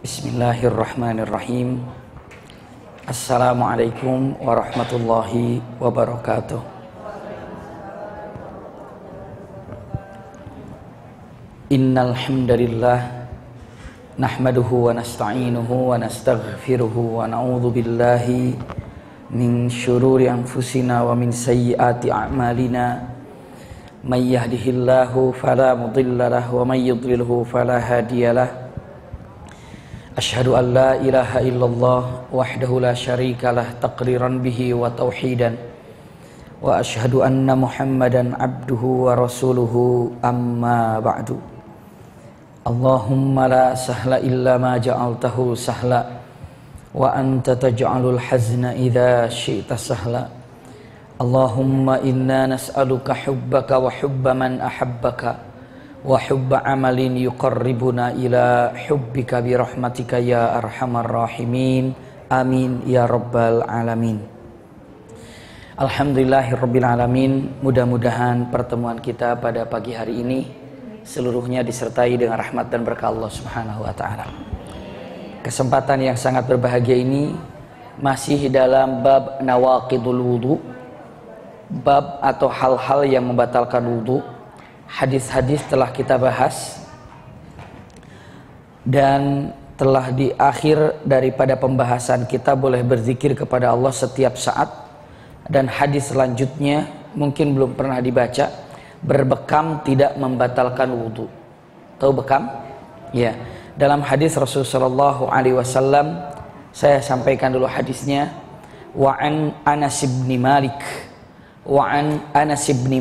Bismillahirrahmanirrahim. Assalamualaikum warahmatullahi wabarakatuh. Innal hamdalillah nahmaduhu wa nasta'inuhu wa nastaghfiruhu wa na'udzu billahi min syururi anfusina wa min sayyiati a'malina. May yahdihillahu fala mudilla lahu wa may yudlilhu fala hadiyalah. Asyhadu an la ilaha illallah wahdahu la syarikalah taqriran bihi wa tauhidan wa asyhadu anna Muhammadan abduhu wa rasuluhu amma ba'du. Allahumma la sahla illa ma ja'altahu sahla wa anta taj'alul hazna idza syi'ta sahla. Allahumma inna nas'aluka hubbaka wa hubba man ahabbaka wa hubba amalin yuqarribuna ila hubbika bi rahmatika ya arhamar rahimin. Amin ya rabbal alamin. Alhamdulillahirabbil alamin. Mudah-mudahan pertemuan kita pada pagi hari ini seluruhnya disertai dengan rahmat dan berkah Allah Subhanahu wa taala. Kesempatan yang sangat berbahagia ini masih dalam bab nawaqidul wudu, bab atau hal-hal yang membatalkan wudu. Hadis-hadis telah kita bahas dan telah di akhir daripada pembahasan kita boleh berzikir kepada Allah setiap saat. Dan hadis selanjutnya mungkin belum pernah dibaca, berbekam tidak membatalkan wudu. Tahu bekam? Ya. Dalam hadis Rasulullah SAW, saya sampaikan dulu hadisnya. Wa an Anas bin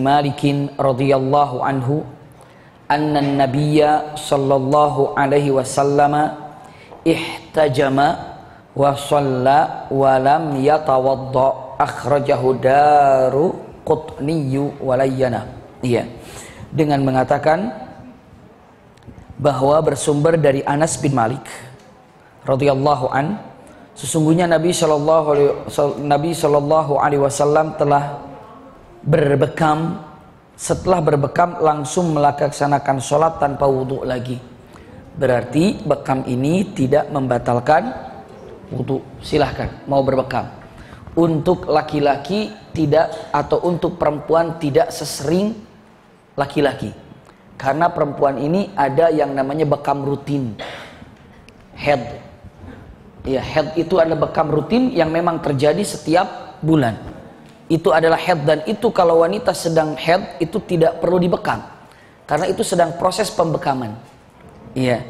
Malik radhiyallahu anhu anna an-nabiyya sallallahu alaihi wasallam ihtajama wa shalla wa lam yatawadda, akhrajahu Daruqutni wa layyana. Iya. Dengan mengatakan bahwa bersumber dari Anas bin Malik radhiyallahu an, sesungguhnya Nabi sallallahu alaihi wasallam telah berbekam, setelah berbekam langsung melaksanakan sholat tanpa wudhu lagi. Berarti bekam ini tidak membatalkan wudhu. Silahkan mau berbekam. Untuk laki-laki tidak, atau untuk perempuan tidak sesering laki-laki, karena perempuan ini ada yang namanya bekam rutin, head. Ya, head itu adalah bekam rutin yang memang terjadi setiap bulan. Itu adalah haid, dan itu kalau wanita sedang haid itu tidak perlu dibekam karena itu sedang proses pembekaman. Iya.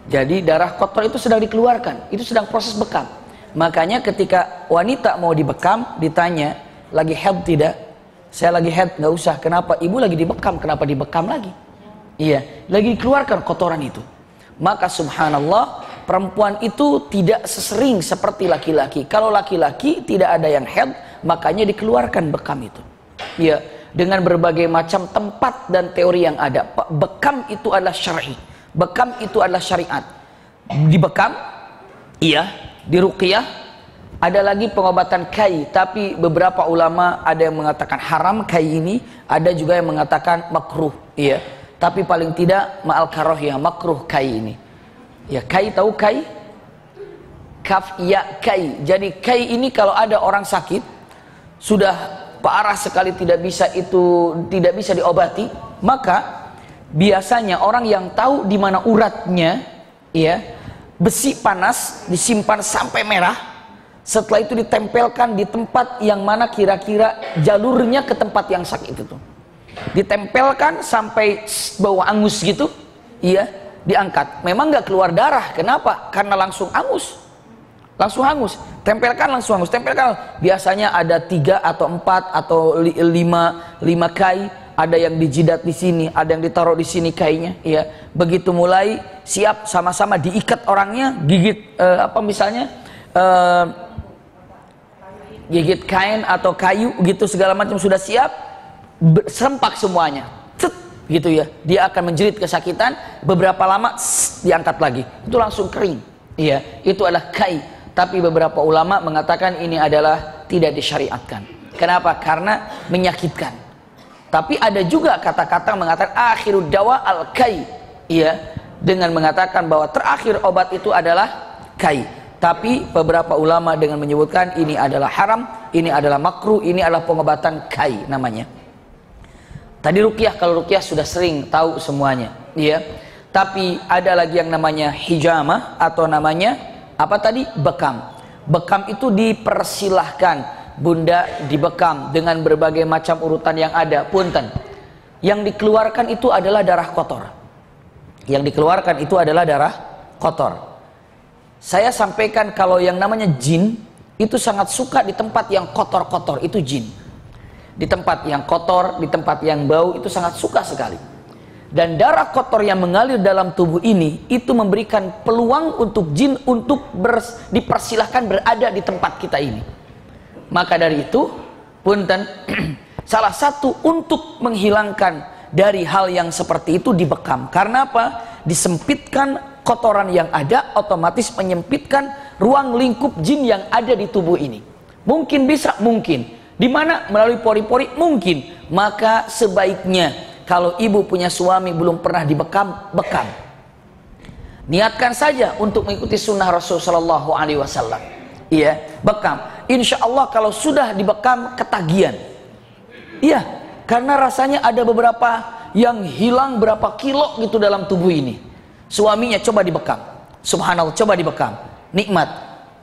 Jadi darah kotor itu sedang dikeluarkan, itu sedang proses bekam. Makanya ketika wanita mau dibekam ditanya, lagi haid tidak? Saya lagi haid. Nggak usah. Kenapa? Ibu lagi dibekam. Kenapa dibekam lagi? Iya, lagi dikeluarkan kotoran itu. Maka subhanallah, perempuan itu tidak sesering seperti laki-laki. Kalau laki-laki tidak ada yang haid, makanya dikeluarkan bekam itu. Ya, dengan berbagai macam tempat dan teori yang ada. Bekam itu adalah syar'i. Bekam itu adalah syariat. Dibekam, iya, diruqyah. Ada lagi pengobatan kai, tapi beberapa ulama ada yang mengatakan haram kai ini, ada juga yang mengatakan makruh, iya. Tapi paling tidak ma'al karohiyah, makruh kai ini. Ya, kai, tahu kai? Kaf ya kai. Jadi kai ini kalau ada orang sakit sudah parah sekali, tidak bisa diobati, maka biasanya orang yang tahu di mana uratnya, ya, besi panas disimpan sampai merah, setelah itu ditempelkan di tempat yang mana kira-kira jalurnya ke tempat yang sakit itu, ditempelkan sampai bau angus gitu, iya, diangkat. Memang nggak keluar darah, kenapa? Karena langsung angus. Langsung hangus, tempelkan langsung hangus, tempelkan. Biasanya ada 3 atau 4 atau 5 kai, ada yang dijidat di sini, ada yang ditaruh di sini kainya, ya. Begitu mulai siap, sama-sama diikat orangnya, gigit gigit kain atau kayu gitu segala macam sudah siap, serempak semuanya, cet, gitu ya. Dia akan menjerit kesakitan, beberapa lama diangkat lagi, itu langsung kering, iya. Itu adalah kai. Tapi beberapa ulama mengatakan ini adalah tidak disyariatkan. Kenapa? Karena menyakitkan. Tapi ada juga kata-kata mengatakan akhirud dawa al-kai. Iya, dengan mengatakan bahwa terakhir obat itu adalah kai. Tapi beberapa ulama dengan menyebutkan ini adalah haram, ini adalah makruh, ini adalah pengobatan kai namanya. Tadi ruqyah, kalau ruqyah sudah sering tahu semuanya, ya. Tapi ada lagi yang namanya hijamah atau namanya apa tadi? Bekam. Bekam itu dipersilahkan, bunda dibekam dengan berbagai macam urutan yang ada. Punten. Yang dikeluarkan itu adalah darah kotor. Yang dikeluarkan itu adalah darah kotor. Saya sampaikan kalau yang namanya jin itu sangat suka di tempat yang kotor-kotor, itu jin. Di tempat yang kotor, di tempat yang bau itu sangat suka sekali. Dan darah kotor yang mengalir dalam tubuh ini itu memberikan peluang untuk jin untuk dipersilahkan berada di tempat kita ini. Maka dari itu, punten, salah satu untuk menghilangkan dari hal yang seperti itu dibekam. Karena apa? Disempitkan kotoran yang ada, otomatis menyempitkan ruang lingkup jin yang ada di tubuh ini. Mungkin bisa, mungkin. Di mana? Melalui pori-pori, mungkin. Maka sebaiknya kalau ibu punya suami belum pernah dibekam, bekam. Niatkan saja untuk mengikuti sunnah Rasulullah SAW. Iya, bekam. Insya Allah kalau sudah dibekam ketagihan. Iya, karena rasanya ada beberapa yang hilang berapa kilo gitu dalam tubuh ini. Suaminya coba dibekam, subhanallah, coba dibekam, nikmat.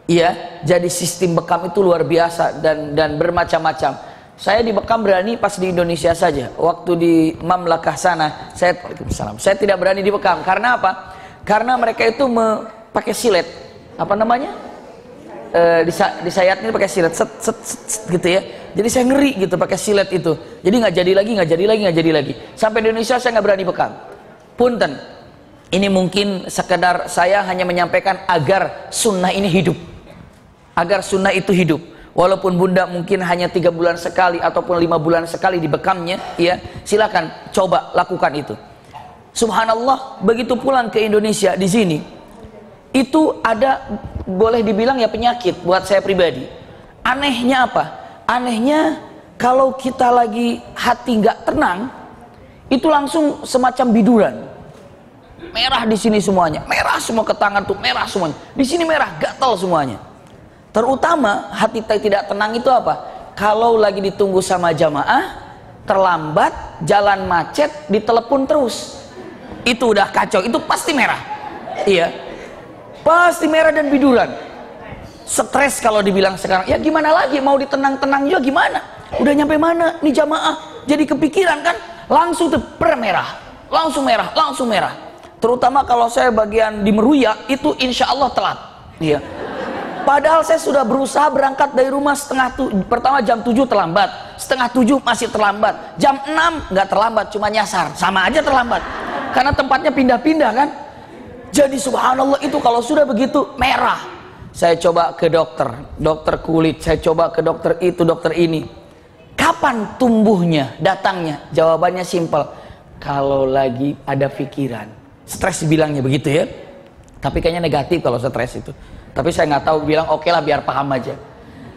Iya, jadi sistem bekam itu luar biasa dan bermacam-macam. Saya dibekam berani pas di Indonesia saja. Waktu di Mamlakah sana, saya tidak berani dibekam. Karena apa? Karena mereka itu pakai silet, apa namanya? Disayatnya pakai silet, gitu ya. Jadi saya ngeri gitu pakai silet itu. Jadi nggak jadi lagi. Sampai di Indonesia saya nggak berani bekam. Punten. Ini mungkin sekedar saya hanya menyampaikan agar sunnah ini hidup. Agar sunnah itu hidup. Walaupun bunda mungkin hanya 3 bulan sekali ataupun 5 bulan sekali dibekamnya, ya, silakan coba lakukan itu. Subhanallah, begitu pulang ke Indonesia di sini, itu ada boleh dibilang ya penyakit buat saya pribadi. Anehnya apa? Anehnya kalau kita lagi hati nggak tenang, itu langsung semacam biduran. Merah di sini semuanya, merah semua ke tangan tuh, merah semuanya. Di sini merah, gatal semuanya. Terutama hati tidak tenang itu apa? Kalau lagi ditunggu sama jamaah, terlambat, jalan macet, ditelepon terus. Itu udah kacau, itu pasti merah. Iya. Pasti merah dan biduran. Stres kalau dibilang sekarang. Ya gimana lagi, mau ditenang-tenang juga gimana? Udah nyampe mana nih jamaah? Jadi kepikiran kan? Langsung tuh merah. Langsung merah, langsung merah. Terutama kalau saya bagian di Meruya, itu insya Allah telat. Iya. Padahal saya sudah berusaha berangkat dari rumah pertama jam 7 terlambat, setengah 7 masih terlambat, jam 6 nggak terlambat, cuma nyasar, sama aja terlambat. Karena tempatnya pindah-pindah kan. Jadi subhanallah itu kalau sudah begitu merah. Saya coba ke dokter kulit, saya coba ke dokter itu, dokter ini. Kapan tumbuhnya, datangnya? Jawabannya simpel. Kalau lagi ada pikiran. Stres bilangnya begitu ya, tapi kayaknya negatif kalau stres itu. Tapi saya nggak tahu, bilang oke lah biar paham aja.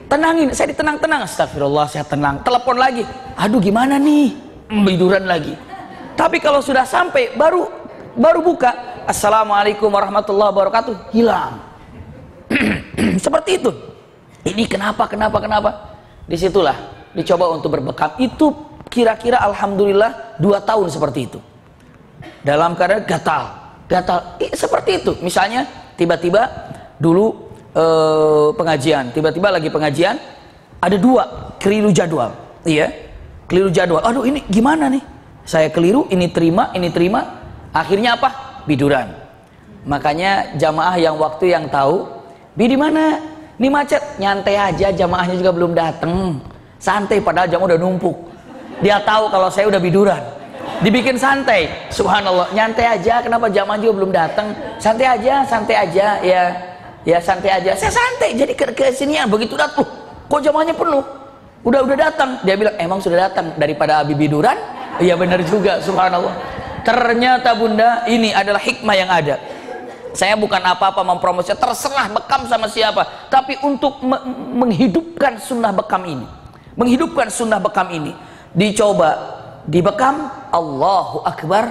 Tenangin, saya ditenang-tenang, astagfirullah, saya tenang. Telepon lagi, aduh gimana nih, biduran lagi. Tapi kalau sudah sampai baru buka, assalamualaikum warahmatullahi wabarakatuh, hilang. Seperti itu. Ini kenapa? Disitulah dicoba untuk berbekam. Itu kira-kira alhamdulillah 2 tahun seperti itu. Dalam keadaan gatal, seperti itu. Misalnya tiba-tiba dulu pengajian, tiba-tiba lagi pengajian, ada 2 keliru jadwal, iya, keliru jadwal. Aduh ini gimana nih? Saya keliru, ini terima, akhirnya apa? Biduran. Makanya jamaah yang waktu yang tahu, di mana? Ini macet, nyantai aja, jamaahnya juga belum datang, santai padahal jamaah udah numpuk. Dia tahu kalau saya udah biduran. Dibikin santai, subhanallah, nyantai aja, kenapa jamaah juga belum datang, santai aja, ya santai aja, saya santai, jadi ke sini ya, begitu datang, kok jamaahnya penuh, udah datang, dia bilang emang sudah datang, daripada abi biduran, iya benar juga, subhanallah. Ternyata bunda, ini adalah hikmah yang ada. Saya bukan apa-apa mempromosikan, terserah bekam sama siapa, tapi untuk menghidupkan sunnah bekam ini, dicoba. Dibekam, Allahu Akbar,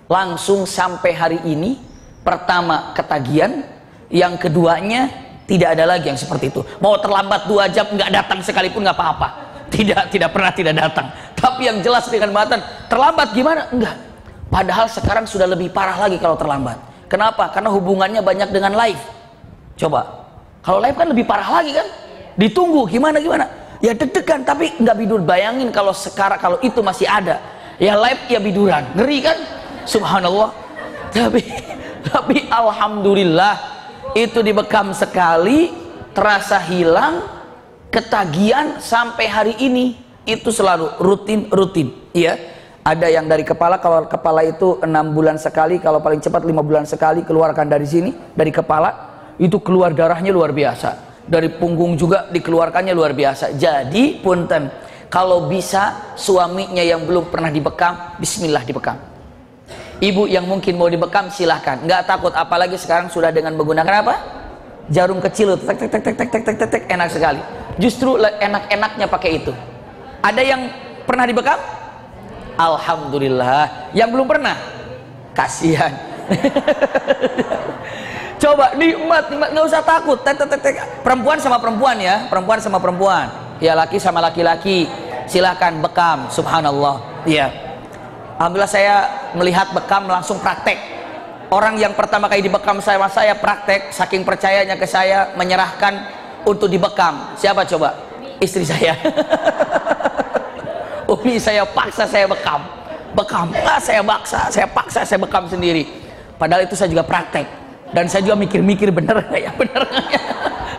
langsung sampai hari ini. Pertama ketagihan, yang keduanya tidak ada lagi yang seperti itu. Mau terlambat 2 jam nggak datang sekalipun nggak apa-apa. Tidak pernah tidak datang. Tapi yang jelas dengan mengatakan terlambat gimana? Enggak. Padahal sekarang sudah lebih parah lagi kalau terlambat. Kenapa? Karena hubungannya banyak dengan live. Coba, kalau live kan lebih parah lagi kan? Ditunggu gimana? Ya deg-degan, tapi nggak bidur. Bayangin kalau sekarang, kalau itu masih ada, ya live ya biduran, ngeri kan? Subhanallah. Tapi alhamdulillah itu dibekam sekali, terasa hilang, ketagihan sampai hari ini itu selalu rutin. Iya. Ada yang dari kepala, kalau kepala itu 6 bulan sekali, kalau paling cepat 5 bulan sekali keluarkan dari sini, dari kepala itu keluar darahnya luar biasa. Dari punggung juga dikeluarkannya luar biasa. Jadi punten, kalau bisa suaminya yang belum pernah dibekam, bismillah dibekam. Ibu yang mungkin mau dibekam silahkan, nggak takut, apalagi sekarang sudah dengan menggunakan apa? Jarum kecil, tek, enak sekali. Justru enak-enaknya pakai itu. Ada yang pernah dibekam? Alhamdulillah. Yang belum pernah? Kasihan. Coba nikmat, nggak usah takut. Perempuan sama perempuan ya, perempuan sama perempuan. Ya laki sama laki-laki. Silahkan bekam. Subhanallah. Iya. Alhamdulillah saya melihat bekam langsung praktek. Orang yang pertama kali dibekam sama saya praktek, saking percayanya ke saya, menyerahkan untuk dibekam. Siapa coba? Istri saya. Umi saya paksa saya bekam. Saya paksa saya bekam sendiri. Padahal itu saya juga praktek. Dan saya juga mikir-mikir bener nggak ya, bener nggak ya.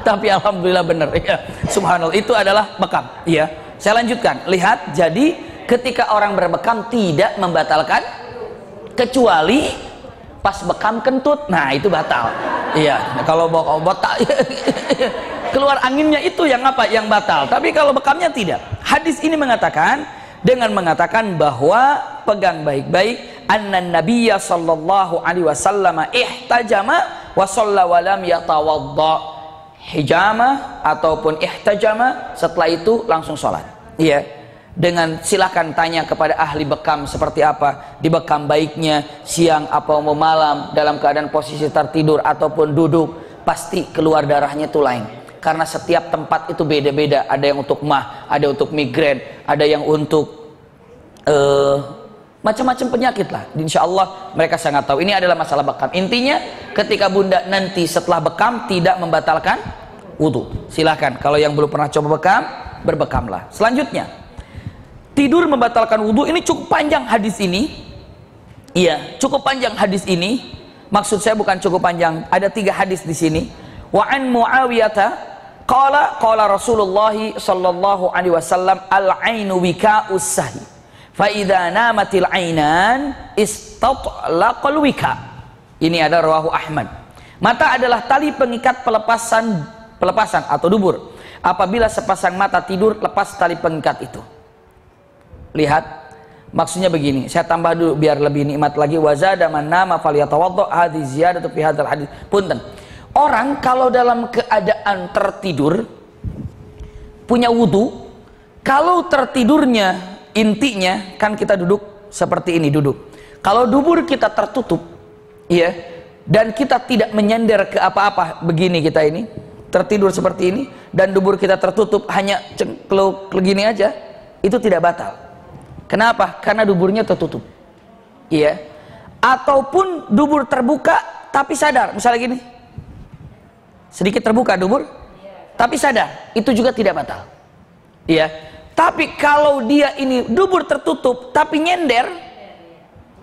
Tapi alhamdulillah bener ya. Subhanallah, itu adalah bekam. Iya. Saya lanjutkan. Lihat, jadi ketika orang berbekam tidak membatalkan, kecuali pas bekam kentut, nah itu batal. Iya, kalau botak keluar anginnya itu yang apa? Yang batal. Tapi kalau bekamnya tidak. Hadis ini mengatakan, dengan mengatakan bahwa pegang baik-baik, annan nabiyya sallallahu alaihi wasallam ihtajama wa shalla wa lam yatawadda. Hijama ataupun ihtajama, setelah itu langsung sholat. Iya. Dengan silakan tanya kepada ahli bekam seperti apa dibekam baiknya, siang apa mau malam, dalam keadaan posisi tertidur ataupun duduk, pasti keluar darahnya itu lain. Karena setiap tempat itu beda-beda. Ada yang untuk mah, ada untuk migrain, ada yang untuk macam-macam penyakit lah. Insya Allah mereka sangat tahu. Ini adalah masalah bekam. Intinya ketika bunda nanti setelah bekam tidak membatalkan wudhu. Silahkan kalau yang belum pernah coba bekam, berbekamlah. Selanjutnya, tidur membatalkan wudhu. Ini cukup panjang hadis ini. Iya, cukup panjang hadis ini. Maksud saya bukan cukup panjang. Ada 3 hadis di sini. Wa an Muawiyata qala Rasulullah sallallahu alaihi wasallam al-ainu wika'us sahi. Fa idza namatil ainan istatlaqal wika. Ini ada rawahu Ahmad. Mata adalah tali pengikat pelepasan atau dubur. Apabila sepasang mata tidur, lepas tali pengikat itu. Lihat, maksudnya begini, saya tambah dulu biar lebih nikmat lagi. Wazada man nama falyatawaddo, hadis ziyadatu fi hadzal hadis. Punten. Orang kalau dalam keadaan tertidur punya wudu, kalau tertidurnya intinya kan kita duduk seperti ini, duduk. Kalau dubur kita tertutup, ya, dan kita tidak menyender ke apa-apa, begini kita ini tertidur seperti ini dan dubur kita tertutup, hanya cengkluk begini aja, itu tidak batal. Kenapa? Karena duburnya tertutup. Iya. Ataupun dubur terbuka tapi sadar, misalnya gini. Sedikit terbuka dubur, tapi sadar, itu juga tidak batal. Iya. Tapi kalau dia ini dubur tertutup tapi nyender,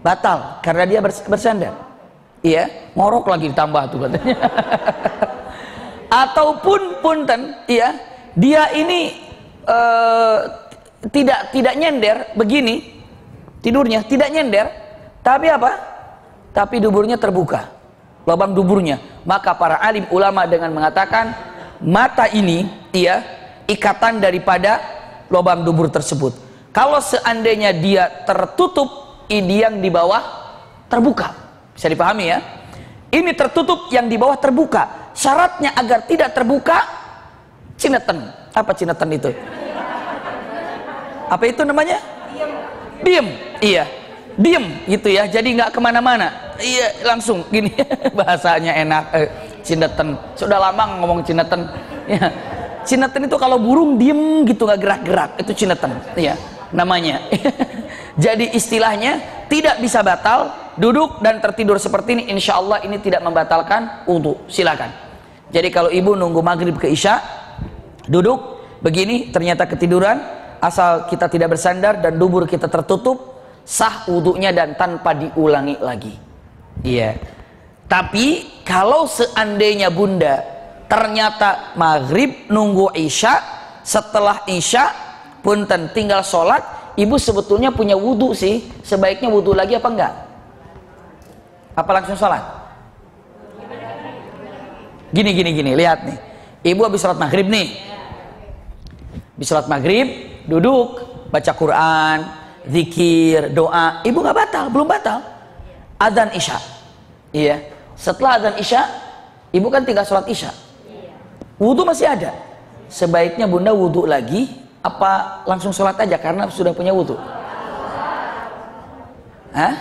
batal karena dia bersandar. Iya, ngorok lagi ditambah tuh katanya. Ataupun punten, iya, dia ini tidak nyender begini tidurnya, tidak nyender, tapi apa? Tapi duburnya terbuka, lubang duburnya. Maka para alim ulama dengan mengatakan mata ini, iya, ikatan daripada lubang dubur tersebut. Kalau seandainya dia tertutup, ini yang di bawah terbuka. Bisa dipahami ya? Ini tertutup, yang di bawah terbuka. Syaratnya agar tidak terbuka, cineten. Apa cineten itu? Apa itu namanya? Diem. Iya. diem gitu ya, jadi nggak kemana-mana. Iya, langsung gini. Bahasanya enak. Cineten, sudah lama ngomong cineten ya. Cineten itu kalau burung diem gitu nggak gerak-gerak, itu cineten ya namanya. Jadi istilahnya tidak bisa batal duduk dan tertidur seperti ini. Insya Allah ini tidak membatalkan wudhu. Silakan. Jadi kalau ibu nunggu maghrib ke isya duduk begini ternyata ketiduran, asal kita tidak bersandar dan dubur kita tertutup, sah wudhunya dan tanpa diulangi lagi. Iya. Tapi kalau seandainya bunda ternyata maghrib nunggu isya, setelah isya punten tinggal sholat, ibu sebetulnya punya wudhu sih, sebaiknya wudhu lagi apa enggak? Apa langsung sholat? Gini, lihat nih, ibu habis sholat maghrib nih, habis sholat maghrib duduk baca Quran, zikir, doa, ibu nggak batal, belum batal. Adzan isya, iya. Setelah adzan isya, ibu kan tinggal sholat isya. Wudhu masih ada. Sebaiknya bunda wudhu lagi, apa langsung sholat aja karena sudah punya wudhu? Hah?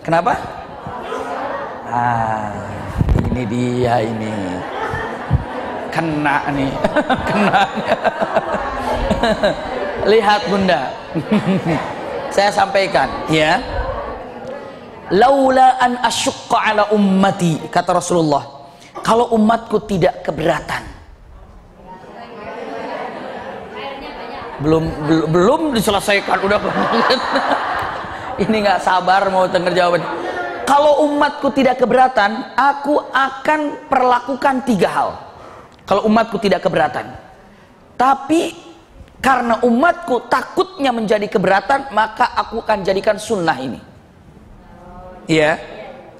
Kenapa? Ini dia ini. Kena nih. Kena. Lihat bunda. Saya sampaikan, ya. Laula an asyukka ala ummati, kata Rasulullah, kalau umatku tidak keberatan. Belum diselesaikan udah. Ini nggak sabar mau denger jawaban. Kalau umatku tidak keberatan, aku akan perlakukan 3 hal. Kalau umatku tidak keberatan, tapi karena umatku takutnya menjadi keberatan, maka aku akan jadikan sunnah ini. Iya,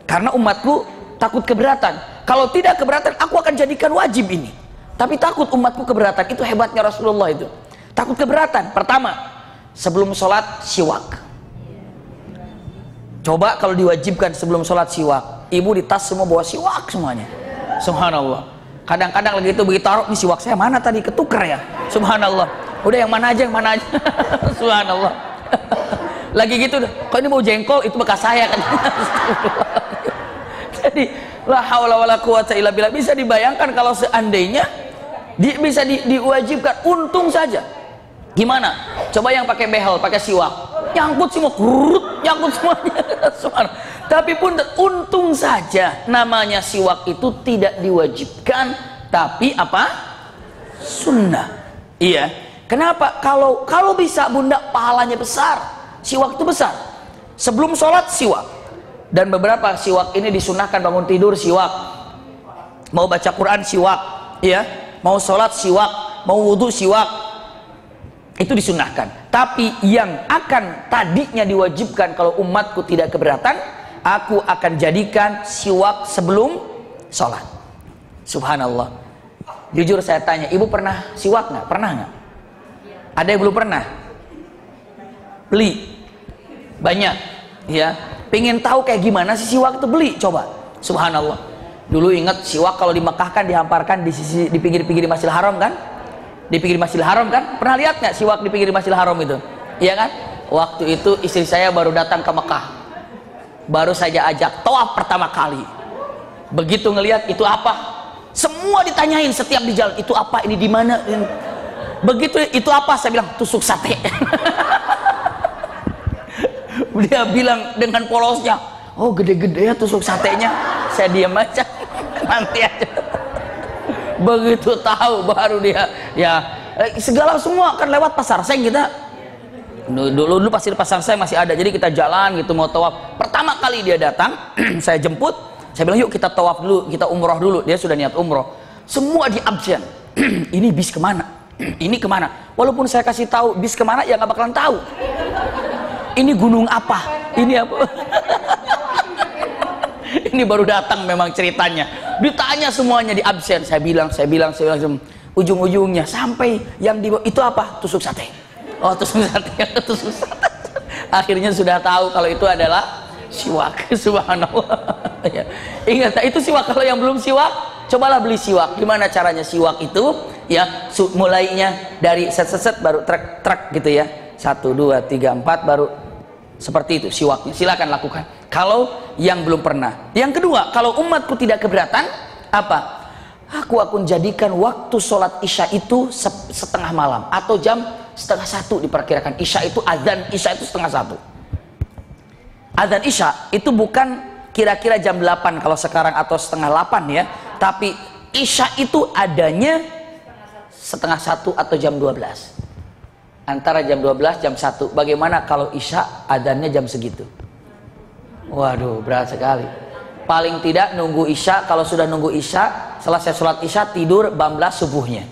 karena umatku takut keberatan. Kalau tidak keberatan, aku akan jadikan wajib ini. Tapi takut umatku keberatan, itu hebatnya Rasulullah itu. Takut keberatan. Pertama, sebelum sholat siwak. Coba kalau diwajibkan sebelum sholat siwak, ibu di tas semua bawa siwak semuanya. Subhanallah. Kadang-kadang lagi itu begitu taruh, nih siwak saya mana tadi, ketuker ya. Subhanallah. Udah yang mana aja. Subhanallah. Lagi gitu, kok ini bau jengkol, itu bekas saya kan. Jadi la haula wala quwata illa billah. Bisa dibayangkan kalau seandainya bisa diwajibkan, untung saja. Gimana? Coba yang pakai behel, pakai siwak, nyangkut semua, nyangkut semuanya. Tapi pun untung saja namanya siwak itu tidak diwajibkan, tapi apa? Sunnah. Iya. Kenapa? Kalau bisa bunda, pahalanya besar. Siwak itu besar. Sebelum sholat siwak. Dan beberapa siwak ini disunahkan bangun tidur siwak. Mau baca Quran siwak, ya. Mau sholat siwak, mau wudhu siwak. Itu disunahkan. Tapi yang akan tadinya diwajibkan kalau umatku tidak keberatan, aku akan jadikan siwak sebelum sholat. Subhanallah. Jujur saya tanya, ibu pernah siwak nggak? Pernah nggak? Ada yang belum pernah? Beli banyak, ya. Pengen tahu kayak gimana sih siwak itu, beli, coba. Subhanallah. Dulu ingat siwak kalau di Mekah kan dihamparkan di pinggir-pinggir Masjidil Haram kan? Di pinggir Masjidil Haram kan? Pernah lihat nggak siwak di pinggir Masjidil Haram itu? Iya kan? Waktu itu istri saya baru datang ke Mekah, baru saja ajak tawaf pertama kali. Begitu ngelihat itu apa? Semua ditanyain setiap di jalan, itu apa? Ini di mana? Begitu itu apa? Saya bilang tusuk sate. Dia bilang dengan polosnya, oh gede-gede ya tusuk satenya. Saya diam aja, nanti aja. Begitu tahu baru dia, ya segala semua kan lewat pasar seng kita. Dulu pasti pasar seng masih ada, jadi kita jalan gitu mau tawaf. Pertama kali dia datang, saya jemput, saya bilang yuk kita tawaf dulu, kita umroh dulu. Dia sudah niat umroh. Semua di absen. Ini bis kemana? Ini kemana? Walaupun saya kasih tahu bis kemana, ya nggak bakalan tahu. Ini gunung apa? Ini apa? Ini baru datang memang ceritanya. Ditanya semuanya di absen. Saya bilang. Ujung-ujungnya sampai yang di itu apa? Tusuk sate. Oh, tusuk sate. Tusuk sate. Akhirnya sudah tahu kalau itu adalah siwak. Subhanallah. Ya. Ingat, itu siwak. Kalau yang belum siwak, cobalah beli siwak. Gimana caranya siwak itu? Ya, mulainya dari set baru trek gitu ya. 1, 2, 3, 4 baru seperti itu siwaknya. Silakan lakukan kalau yang belum pernah. Yang kedua, kalau umatku tidak keberatan, apa? Aku akan jadikan waktu sholat isya itu setengah malam atau jam setengah 1 diperkirakan. Isya itu azan isya itu setengah 1. Azan isya itu bukan kira-kira jam 8 kalau sekarang atau setengah 8 ya, tapi isya itu adanya setengah 1 atau jam 12. Antara jam 12 jam 1. Bagaimana kalau isya adanya jam segitu? Waduh, berat sekali. Paling tidak nunggu isya, kalau sudah nunggu isya, selesai sholat isya tidur bablas subuhnya.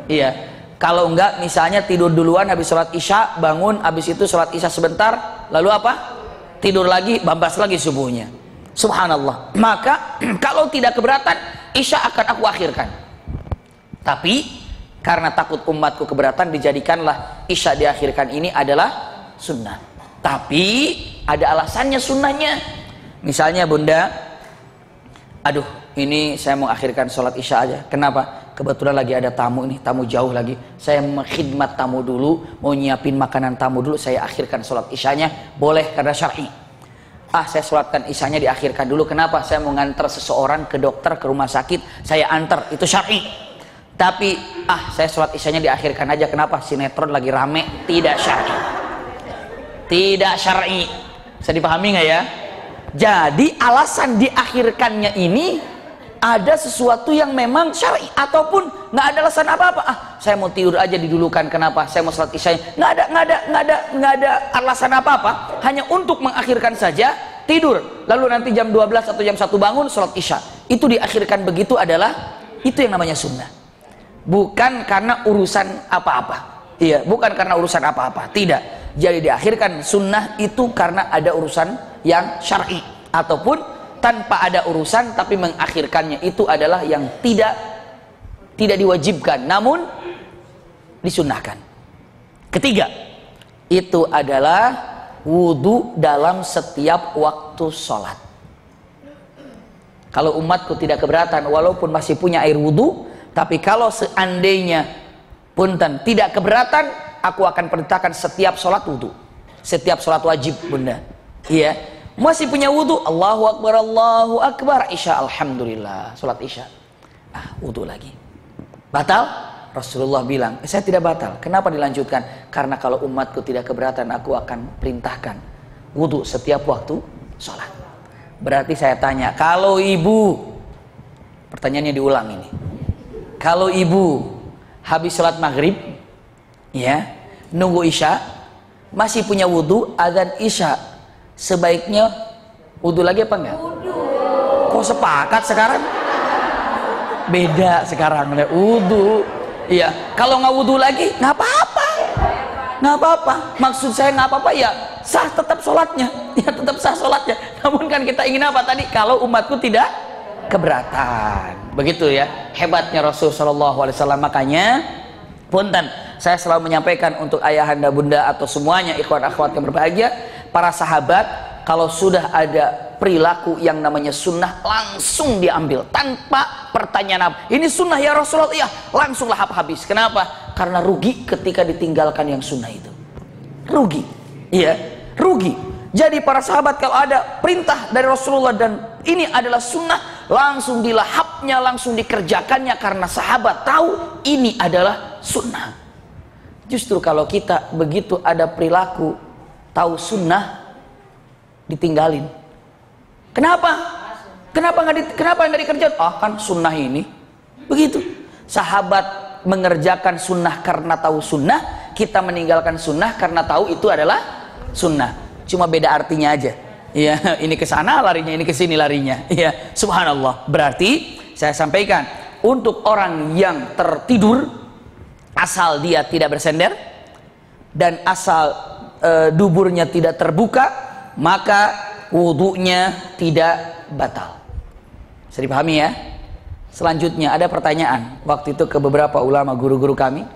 Iya. Kalau enggak misalnya tidur duluan habis sholat isya, bangun habis itu sholat isya sebentar, lalu apa? Tidur lagi, bablas lagi subuhnya. Subhanallah. Maka kalau tidak keberatan, isya akan aku akhirkan. Tapi karena takut umatku keberatan, dijadikanlah isya diakhirkan ini adalah sunnah. Tapi ada alasannya sunnahnya. Misalnya bunda, aduh ini saya mau akhirkan sholat isya aja. Kenapa? Kebetulan lagi ada tamu ini, tamu jauh lagi. Saya mengkhidmat tamu dulu, mau nyiapin makanan tamu dulu, saya akhirkan sholat isyanya. Boleh karena syar'i. Saya sholatkan isyanya diakhirkan dulu. Kenapa? Saya mau ngantar seseorang ke dokter, ke rumah sakit, saya antar, itu syar'i. Tapi saya sholat isyanya diakhirkan aja. Kenapa? Sinetron lagi rame. Tidak syar'i. Tidak syar'i. Bisa dipahami nggak ya? Jadi alasan diakhirkannya ini ada sesuatu yang memang syar'i, ataupun nggak ada alasan apa-apa. Saya mau tidur aja didulukan. Kenapa? Saya mau sholat isyanya. Nggak ada alasan apa-apa. Hanya untuk mengakhirkan saja, tidur. Lalu nanti jam 12 atau jam 1 bangun sholat isya. Itu diakhirkan begitu adalah itu yang namanya sunnah. Bukan karena urusan apa-apa. Iya, bukan karena urusan apa-apa. Tidak. Jadi diakhirkan sunnah itu karena ada urusan yang syar'i, ataupun tanpa ada urusan tapi mengakhirkannya itu adalah yang tidak diwajibkan namun disunnahkan. Ketiga, itu adalah wudu dalam setiap waktu sholat. Kalau umatku tidak keberatan walaupun masih punya air wudu, tapi kalau seandainya punten tidak keberatan, aku akan perintahkan setiap sholat wudu, setiap sholat wajib bunda. Iya, masih punya wudu, Allahu Akbar, isya, alhamdulillah, sholat isya, wudu lagi. Batal? Rasulullah bilang, saya tidak batal. Kenapa dilanjutkan? Karena kalau umatku tidak keberatan, aku akan perintahkan wudu setiap waktu sholat. Berarti saya tanya, kalau ibu, pertanyaannya diulang ini, kalau ibu habis sholat maghrib, ya, nunggu isya, masih punya wudu, azan isya, sebaiknya wudu lagi apa enggak? Kok sepakat sekarang? Beda sekarang, wudu. Iya, kalau nggak wudu lagi, nggak apa-apa, nggak apa-apa. Maksud saya nggak apa-apa ya, sah tetap sholatnya, ya tetap sah sholatnya. Namun kan kita ingin apa tadi? Kalau umatku tidak keberatan, begitu ya. Hebatnya Rasulullah SAW. Makanya, punten, saya selalu menyampaikan untuk ayahanda bunda atau semuanya ikhwan akhwat yang berbahagia, para sahabat, kalau sudah ada perilaku yang namanya sunnah, langsung diambil tanpa pertanyaan apa. Ini sunnah ya Rasulullah, iya, langsunglah habis. Kenapa? Karena rugi ketika ditinggalkan yang sunnah itu. Rugi, iya, rugi. Jadi para sahabat kalau ada perintah dari Rasulullah dan ini adalah sunnah, langsung dilahapnya, langsung dikerjakannya karena sahabat tahu ini adalah sunnah. Justru kalau kita begitu ada perilaku tahu sunnah ditinggalin. Kenapa? Kenapa nggak dikerjakan? Kan sunnah ini. Begitu. Sahabat mengerjakan sunnah karena tahu sunnah, kita meninggalkan sunnah karena tahu itu adalah sunnah. Cuma beda artinya aja. Iya, ini ke sana larinya, ini ke sini larinya. Iya, subhanallah. Berarti saya sampaikan untuk orang yang tertidur, asal dia tidak bersender dan asal duburnya tidak terbuka, maka wudunya tidak batal. Bisa dipahami ya? Selanjutnya ada pertanyaan waktu itu ke beberapa ulama guru-guru kami,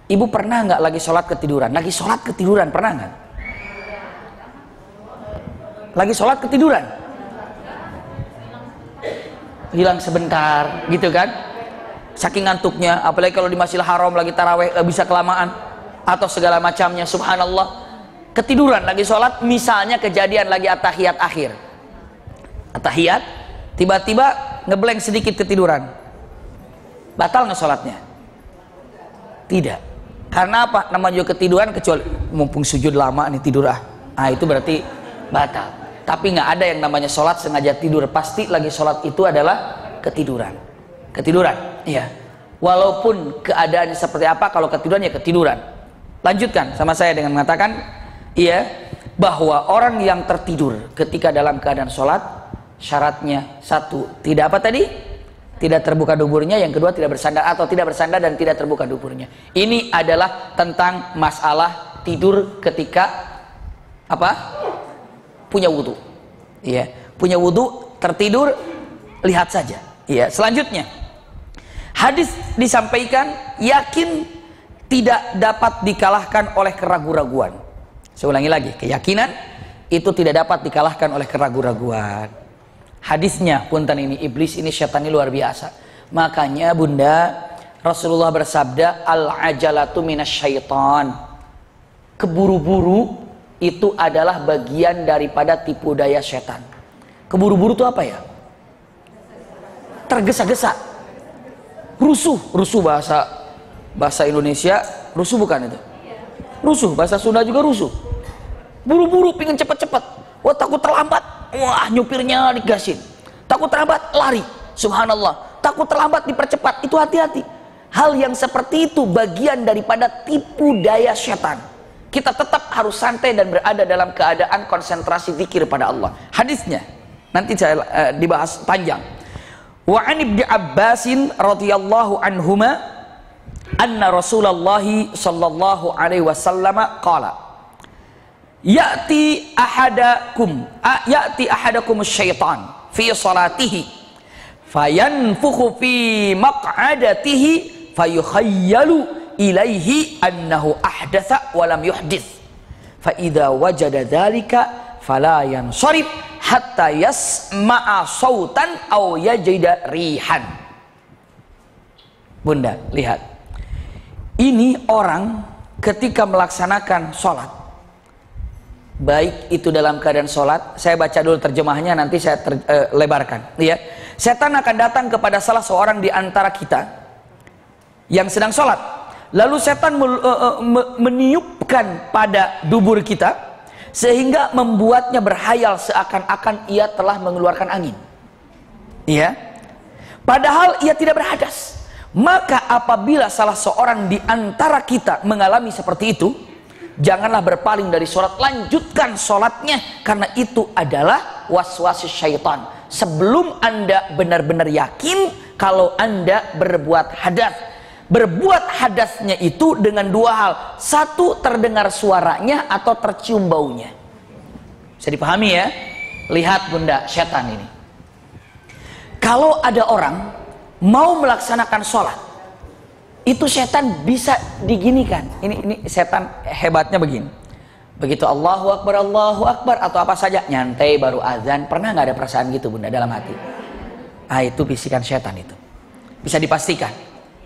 ibu pernah nggak lagi sholat ketiduran? Lagi sholat ketiduran pernah nggak? Lagi sholat ketiduran? Hilang sebentar gitu kan? Saking ngantuknya, apalagi kalau di Masjidil Haram lagi taraweh, bisa kelamaan. atau segala macamnya, subhanallah, ketiduran lagi sholat, misalnya kejadian lagi at-tahiyat akhir, at-tahiyat, tiba-tiba ngeblank sedikit ketiduran, batal nggak sholatnya? Tidak. Karena apa? Nama juga ketiduran, kecuali mumpung sujud lama nih tidur itu berarti batal. Tapi nggak ada yang namanya sholat sengaja tidur. Pasti lagi sholat itu adalah ketiduran. Ketiduran, iya. Walaupun keadaannya seperti apa, kalau ketiduran ya ketiduran. Lanjutkan sama saya dengan mengatakan, iya, bahwa orang yang tertidur ketika dalam keadaan sholat, syaratnya satu, tidak apa tadi? Tidak terbuka duburnya. Yang kedua, tidak bersandar atau tidak bersandar dan tidak terbuka duburnya. Ini adalah tentang masalah tidur ketika apa? Punya wudhu, ya, punya wudhu, tertidur, lihat saja. Ya, selanjutnya, hadis disampaikan, yakin tidak dapat dikalahkan oleh keraguan-raguan. Saya ulangi lagi, keyakinan itu tidak dapat dikalahkan oleh keraguan-raguan. Hadisnya, punten ini, iblis ini, syaitan ini luar biasa. Makanya bunda, Rasulullah bersabda, al-ajalatu minasyaitan. Keburu-buru itu adalah bagian daripada tipu daya setan. Keburu-buru itu apa ya? Tergesa-gesa, rusuh bahasa Indonesia, rusuh bukan itu? Rusuh, bahasa Sunda juga rusuh. Buru-buru, pingin cepet-cepet. Wah, takut terlambat, wah nyupirnya digasin. Takut terlambat, lari. Subhanallah. Takut terlambat, dipercepat. Itu hati-hati. Hal yang seperti itu bagian daripada tipu daya setan. Kita tetap harus santai dan berada dalam keadaan konsentrasi zikir pada Allah. Hadisnya nanti saya dibahas panjang. Wa an Ibnu Abbasin radhiyallahu anhuma anna Rasulullah sallallahu alaihi wasallam qala ya'ti ahadakum syaitan fi salatihi fayanfukhu fi maq'adatihi fayukhayyalu ilaihi annahu ahdatha walam yuhdits fa idza wajada dzalika fala yansharif hatta yasma'a sautan aw yajida rihan. Bunda, lihat, ini orang ketika melaksanakan sholat, baik itu dalam keadaan sholat, saya baca dulu terjemahnya, nanti saya lebarkan ya. Setan akan datang kepada salah seorang di antara kita yang sedang sholat. Lalu setan meniupkan pada dubur kita sehingga membuatnya berhayal seakan-akan ia telah mengeluarkan angin. Ya. Padahal ia tidak berhadas. Maka apabila salah seorang di antara kita mengalami seperti itu, janganlah berpaling dari sholat, lanjutkan sholatnya, karena itu adalah waswasi syaitan. Sebelum Anda benar-benar yakin kalau Anda berbuat hadas. Berbuat hadasnya itu dengan dua hal. Satu, terdengar suaranya atau tercium baunya. Bisa dipahami ya? Lihat bunda, setan ini. Kalau ada orang mau melaksanakan sholat, itu setan bisa diginikan. Ini setan hebatnya begini. Begitu Allahu Akbar atau apa saja, nyantai baru azan. Pernah nggak ada perasaan gitu bunda dalam hati? Itu bisikan setan itu. Bisa dipastikan.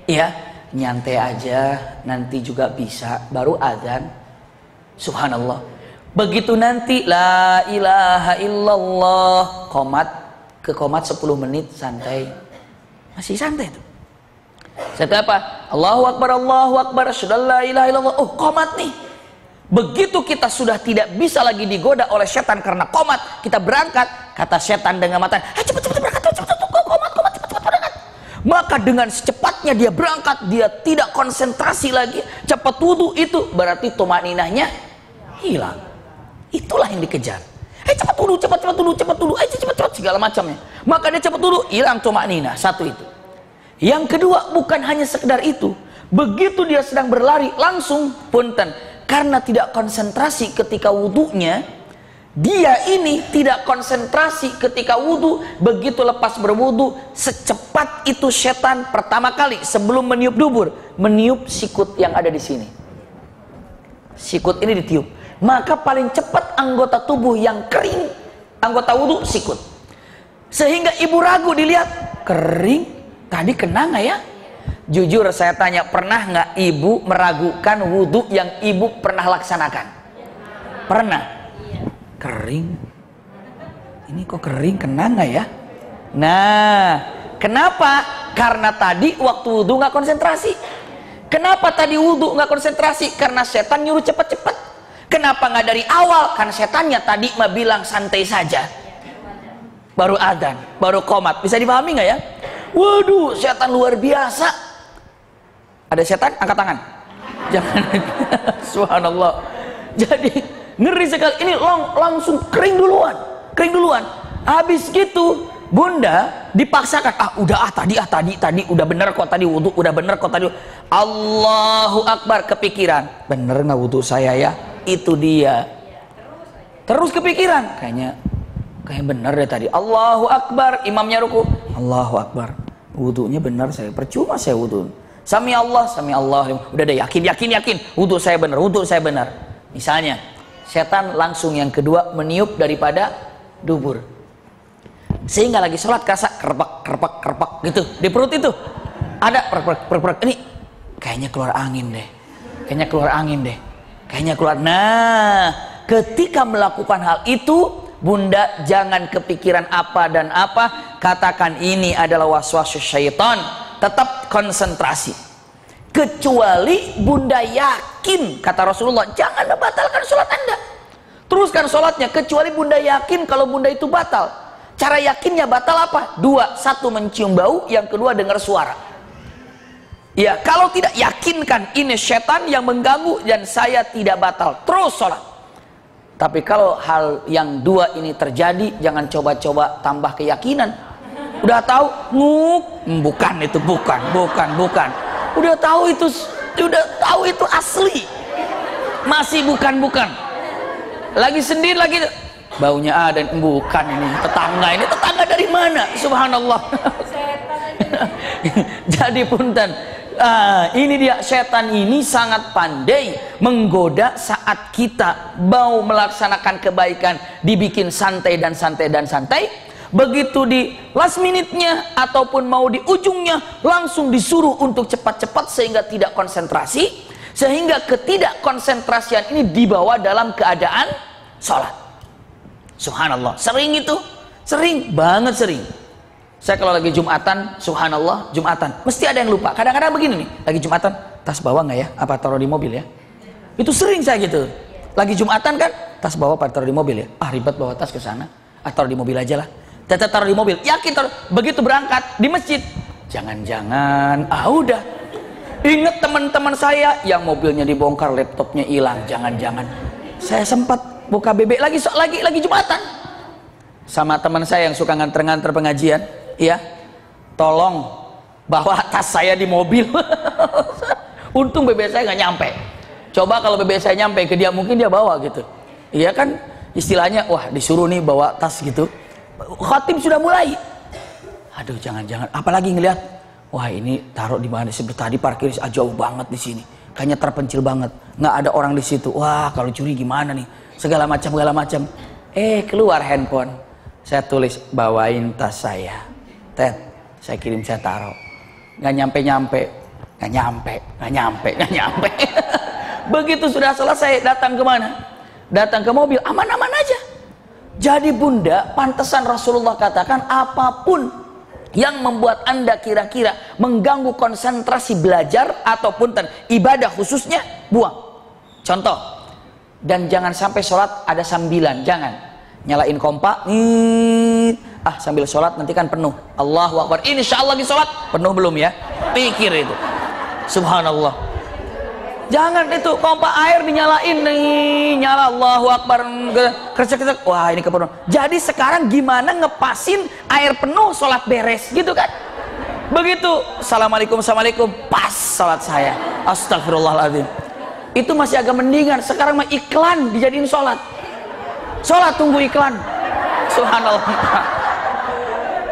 Iya. Nyantai aja, nanti juga bisa, baru azan. Subhanallah. Begitu nanti la ilaha illallah, komat 10 menit santai. Masih santai tuh. Santai apa? Allahu Akbar, asyhadu an la ilaha illallah. Oh, komat nih. Begitu kita sudah tidak bisa lagi digoda oleh setan karena komat, kita berangkat, kata setan dengan mata, cepet berangkat, cepet komat, cepet berangkat. Maka dengan secepatnya dia berangkat, dia tidak konsentrasi lagi, cepat wudhu, itu berarti tumaninahnya hilang. Itulah yang dikejar. Cepat wudhu, cepat segala macamnya. Maka dia cepat wudhu, hilang tumaninah. Satu itu. Yang kedua, bukan hanya sekedar itu. Begitu dia sedang berlari, langsung punten, karena tidak konsentrasi ketika wudhunya, dia ini tidak konsentrasi ketika wudhu. Begitu lepas berwudhu, secepat itu setan pertama kali sebelum meniup dubur, meniup sikut yang ada di sini. Sikut ini ditiup. Maka paling cepat anggota tubuh yang kering, anggota wudhu, sikut. Sehingga ibu ragu, dilihat kering, tadi kena nggak ya? Jujur saya tanya, pernah nggak ibu meragukan wudhu yang ibu pernah laksanakan? Pernah? Kering. Ini kok kering, kena nggak ya? Nah, kenapa? Karena tadi waktu wudhu nggak konsentrasi. Kenapa tadi wudhu nggak konsentrasi? Karena setan nyuruh cepet-cepet. Kenapa nggak dari awal? Kan setannya tadi mah bilang santai saja. Baru adzan, baru qomat. Bisa dipahami nggak ya? Waduh, setan luar biasa. Ada setan? Angkat tangan. Jangan. Subhanallah. Jadi ngeri sekali. Ini langsung kering duluan. Kering duluan. Habis gitu, bunda dipaksakan. Tadi udah bener kok tadi wudhu, udah bener kok tadi. Allahu Akbar, kepikiran. Bener nggak wudhu saya ya? Itu dia. Terus kepikiran. Kayak bener deh tadi. Allahu Akbar, imamnya ruku. Allahu Akbar. Wudhunya bener saya. Percuma saya wudhu. Sami Allah. Udah deh, yakin. Wudhu saya benar. Misalnya, setan langsung yang kedua meniup daripada dubur. Sehingga lagi sholat kerasa kerpak gitu di perut itu. Ada perek. Ini kayaknya keluar angin deh. Nah, ketika melakukan hal itu, bunda jangan kepikiran apa dan apa. Katakan ini adalah waswasus syaitan. Tetap konsentrasi. Kecuali bunda yakin, kata Rasulullah, jangan membatalkan sholat anda. Teruskan sholatnya, kecuali bunda yakin kalau bunda itu batal. Cara yakinnya batal apa? Dua, satu mencium bau, yang kedua dengar suara. Ya, kalau tidak yakinkan ini setan yang mengganggu dan saya tidak batal, terus sholat. Tapi kalau hal yang dua ini terjadi, jangan coba-coba tambah keyakinan. Udah tahu bukan. Udah tahu itu asli. Masih bukan. Lagi sendiri lagi baunya ada, bukan ini tetangga dari mana? Subhanallah. Jadi punten. Ini dia, setan ini sangat pandai menggoda saat kita mau melaksanakan kebaikan, dibikin santai. Begitu di last minute-nya ataupun mau di ujungnya langsung disuruh untuk cepat-cepat sehingga tidak konsentrasi, sehingga ketidakkonsentrasian ini dibawa dalam keadaan sholat. Subhanallah, sering banget. Saya kalau lagi Jumatan, subhanallah, Jumatan mesti ada yang lupa. Kadang-kadang begini nih, lagi Jumatan, tas bawa nggak ya? Apa taruh di mobil ya? Itu sering saya gitu. Lagi Jumatan kan, tas bawa apa taruh di mobil ya? Ribet bawa tas ke sana. Taruh di mobil aja lah. Tetap taruh di mobil, yakin taruh. Begitu berangkat di masjid, jangan-jangan udah inget teman-teman saya yang mobilnya dibongkar, laptopnya hilang. Jangan-jangan saya sempat buka BB lagi Jumatan sama teman saya yang suka nganter-nganter pengajian, ya, tolong bawa tas saya di mobil. Untung BB saya nggak nyampe. Coba kalau BB saya nyampe ke dia, mungkin dia bawa gitu. Iya kan, istilahnya wah disuruh nih bawa tas gitu. Khatib sudah mulai. Aduh, jangan-jangan apalagi ngelihat, wah ini taruh di mana sih, tadi parkir jauh banget di sini. Kayaknya terpencil banget. Nggak ada orang di situ. Wah, kalau curi gimana nih? Segala macam. Keluar handphone. Saya tulis, bawain tas saya. Ted, saya kirim, saya taruh. Nggak nyampe. Begitu sudah selesai, datang kemana? Datang ke mobil, aman-aman aja. Jadi bunda, pantesan Rasulullah katakan, apapun yang membuat anda kira-kira mengganggu konsentrasi belajar ataupun ibadah khususnya, buang. Contoh, dan jangan sampai sholat ada sambilan, jangan. Nyalain kompa, sambil sholat nanti kan penuh. Allahu Akbar, insya Allah lagi sholat, penuh belum ya? Pikir itu. Subhanallah. Jangan itu pompa air dinyalain nih, nyala Allahu Akbar, kresek-kresek, wah ini kepenuhan. Jadi sekarang gimana ngepasin air penuh sholat beres gitu kan? Begitu, assalamualaikum, pas sholat saya, astagfirullahaladzim. Itu masih agak mendingan. Sekarang mah iklan dijadiin sholat tunggu iklan. Subhanallah.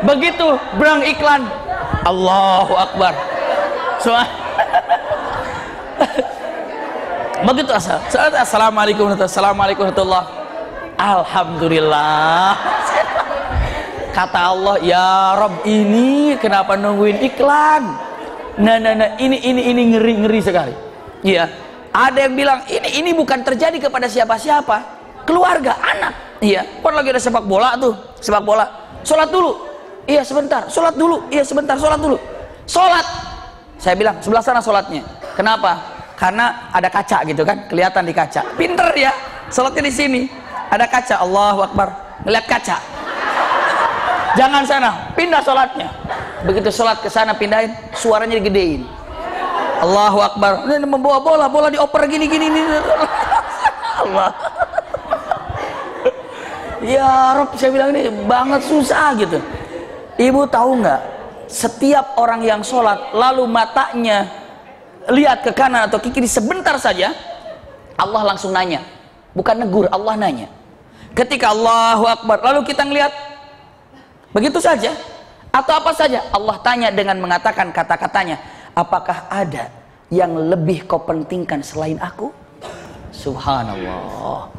Begitu berang iklan, Allahu Akbar. Begitu assalamualaikum warahmatullah. Alhamdulillah. Kata Allah, ya Rob, ini kenapa nungguin iklan? Nah, ini ngeri sekali. Iya. Ada yang bilang ini bukan terjadi kepada siapa-siapa, keluarga, anak. Iya. Kan lagi ada sepak bola tuh, sepak bola. Sholat dulu. Iya sebentar. Sholat dulu. Iya sebentar. Sholat dulu. Sholat. Saya bilang sebelah sana sholatnya. Kenapa? Karena ada kaca gitu kan, kelihatan di kaca. Pinter ya. Sholatnya di sini. Ada kaca. Allahu Akbar. Ngeliat kaca. Jangan sana. Pindah sholatnya. Begitu sholat ke sana pindahin, suaranya digedein. Allahu Akbar. Ini membawa bola dioper gini. Allah. Ya Rob, saya bilang ini banget susah gitu. Ibu tahu nggak? Setiap orang yang sholat lalu matanya lihat ke kanan atau ke kiri sebentar saja, Allah langsung nanya. Bukan negur, Allah nanya. Ketika Allahu Akbar, lalu kita ngelihat begitu saja atau apa saja, Allah tanya dengan mengatakan kata-katanya, apakah ada yang lebih kau pentingkan selain aku? Subhanallah.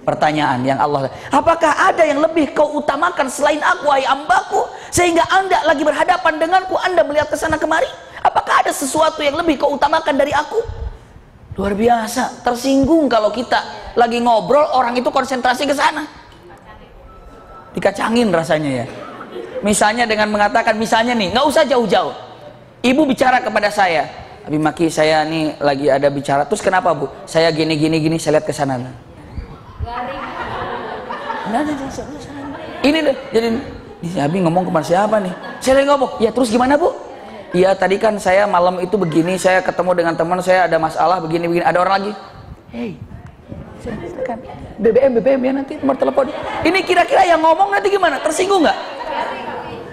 Pertanyaan yang Allah, apakah ada yang lebih kau utamakan selain aku, wahai hambaku, sehingga anda lagi berhadapan denganku, anda melihat ke sana kemari? Apakah ada sesuatu yang lebih kau utamakan dari aku? Luar biasa. Tersinggung kalau kita lagi ngobrol, orang itu konsentrasi ke sana. Dikacangin rasanya ya. Misalnya dengan mengatakan, misalnya nih, nggak usah jauh-jauh. Ibu bicara kepada saya, Abi Maki, saya nih lagi ada bicara. Terus kenapa Bu? Saya gini, saya lihat ke sana. Ini deh, jadi Abi ngomong kepada siapa nih? Saya lagi ngomong, ya terus gimana Bu? Iya tadi kan saya malam itu begini, saya ketemu dengan teman saya ada masalah begini, ada orang lagi. Hei, saya katakan BBM ya nanti nomor telepon. Ini kira-kira yang ngomong nanti gimana? Tersinggung nggak?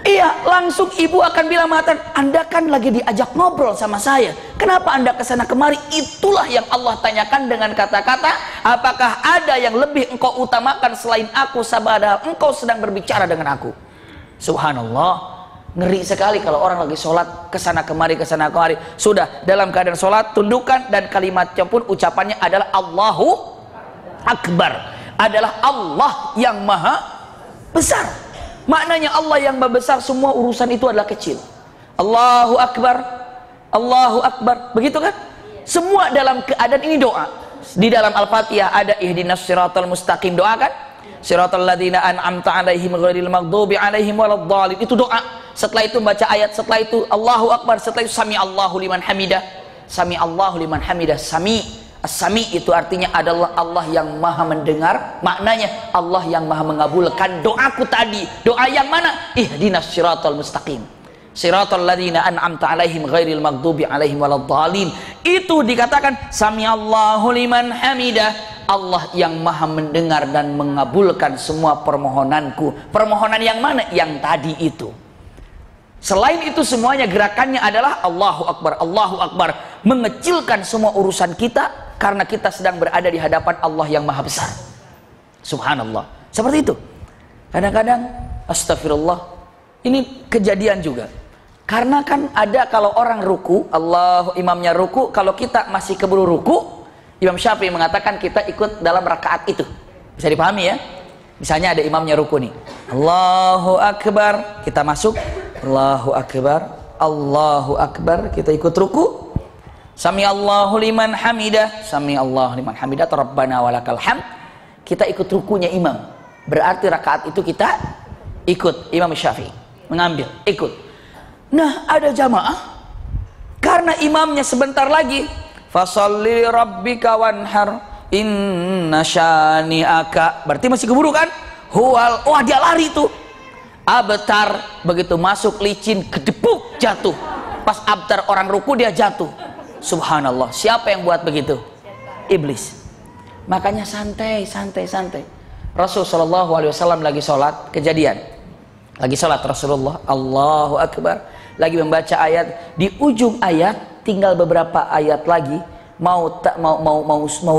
Iya, langsung ibu akan bilang, mengatakan, Anda kan lagi diajak ngobrol sama saya. Kenapa Anda kesana kemari? Itulah yang Allah tanyakan dengan kata-kata, apakah ada yang lebih engkau utamakan selain aku, padahal engkau sedang berbicara dengan aku. Subhanallah. Ngeri sekali kalau orang lagi sholat kesana kemari. Sudah dalam keadaan sholat, tundukan dan kalimatnya pun ucapannya adalah Allahu Akbar. Adalah Allah yang maha besar. Maknanya Allah yang maha besar, semua urusan itu adalah kecil. Allahu Akbar, Allahu Akbar. Begitu kan? Semua dalam keadaan ini doa. Di dalam Al-Fatihah ada ihdinas siratal mustaqim, doa kan? Siratal ladzina an'amta 'alaihim ghairil maghdubi alaihim waladdallin. Itu doa. Setelah itu baca ayat, setelah itu Allahu Akbar, setelah itu sami Allahu liman hamidah. Sami Allahu liman hamidah. Sami. As-Sami itu artinya adalah Allah yang maha mendengar. Maknanya Allah yang maha mengabulkan doaku tadi. Doa yang mana? Ihdinas siratal mustaqim, siratal ladzina an'amta 'alaihim ghairil maghdubi 'alaihim waladdallin. Itu dikatakan sami Allahu liman hamidah. Allah yang maha mendengar dan mengabulkan semua permohonanku. Permohonan yang mana? Yang tadi itu. Selain itu semuanya gerakannya adalah Allahu Akbar, Allahu Akbar. Mengecilkan semua urusan kita karena kita sedang berada di hadapan Allah yang maha besar. Subhanallah. Seperti itu. Kadang-kadang astagfirullah. Ini kejadian juga. Karena kan ada kalau orang ruku, Allah imamnya ruku, kalau kita masih keburu ruku, Imam Syafi'i mengatakan kita ikut dalam rakaat itu. Bisa dipahami ya? Misalnya ada imamnya ruku nih. Allahu Akbar, kita masuk. Allahu Akbar, Allahu Akbar, kita ikut ruku. Sami Allahu liman hamidah, Sami Allahu liman hamidah, Rabbana walakal hamd. Kita ikut rukunya imam. Berarti rakaat itu kita ikut Imam Syafi'i, mengambil, ikut. Nah, ada jamaah karena imamnya sebentar lagi fasalli rabbika wanhar inna syani'aka, berarti masih keburu kan? Huwal, wah dia lari tuh. Abtar, begitu masuk licin, kedepuk, jatuh. Pas abtar orang ruku dia jatuh. Subhanallah. Siapa yang buat begitu? Iblis. Makanya santai. Rasulullah SAW lagi sholat, kejadian. Lagi sholat Rasulullah, Allahu Akbar, lagi membaca ayat. Di ujung ayat, tinggal beberapa ayat lagi, mau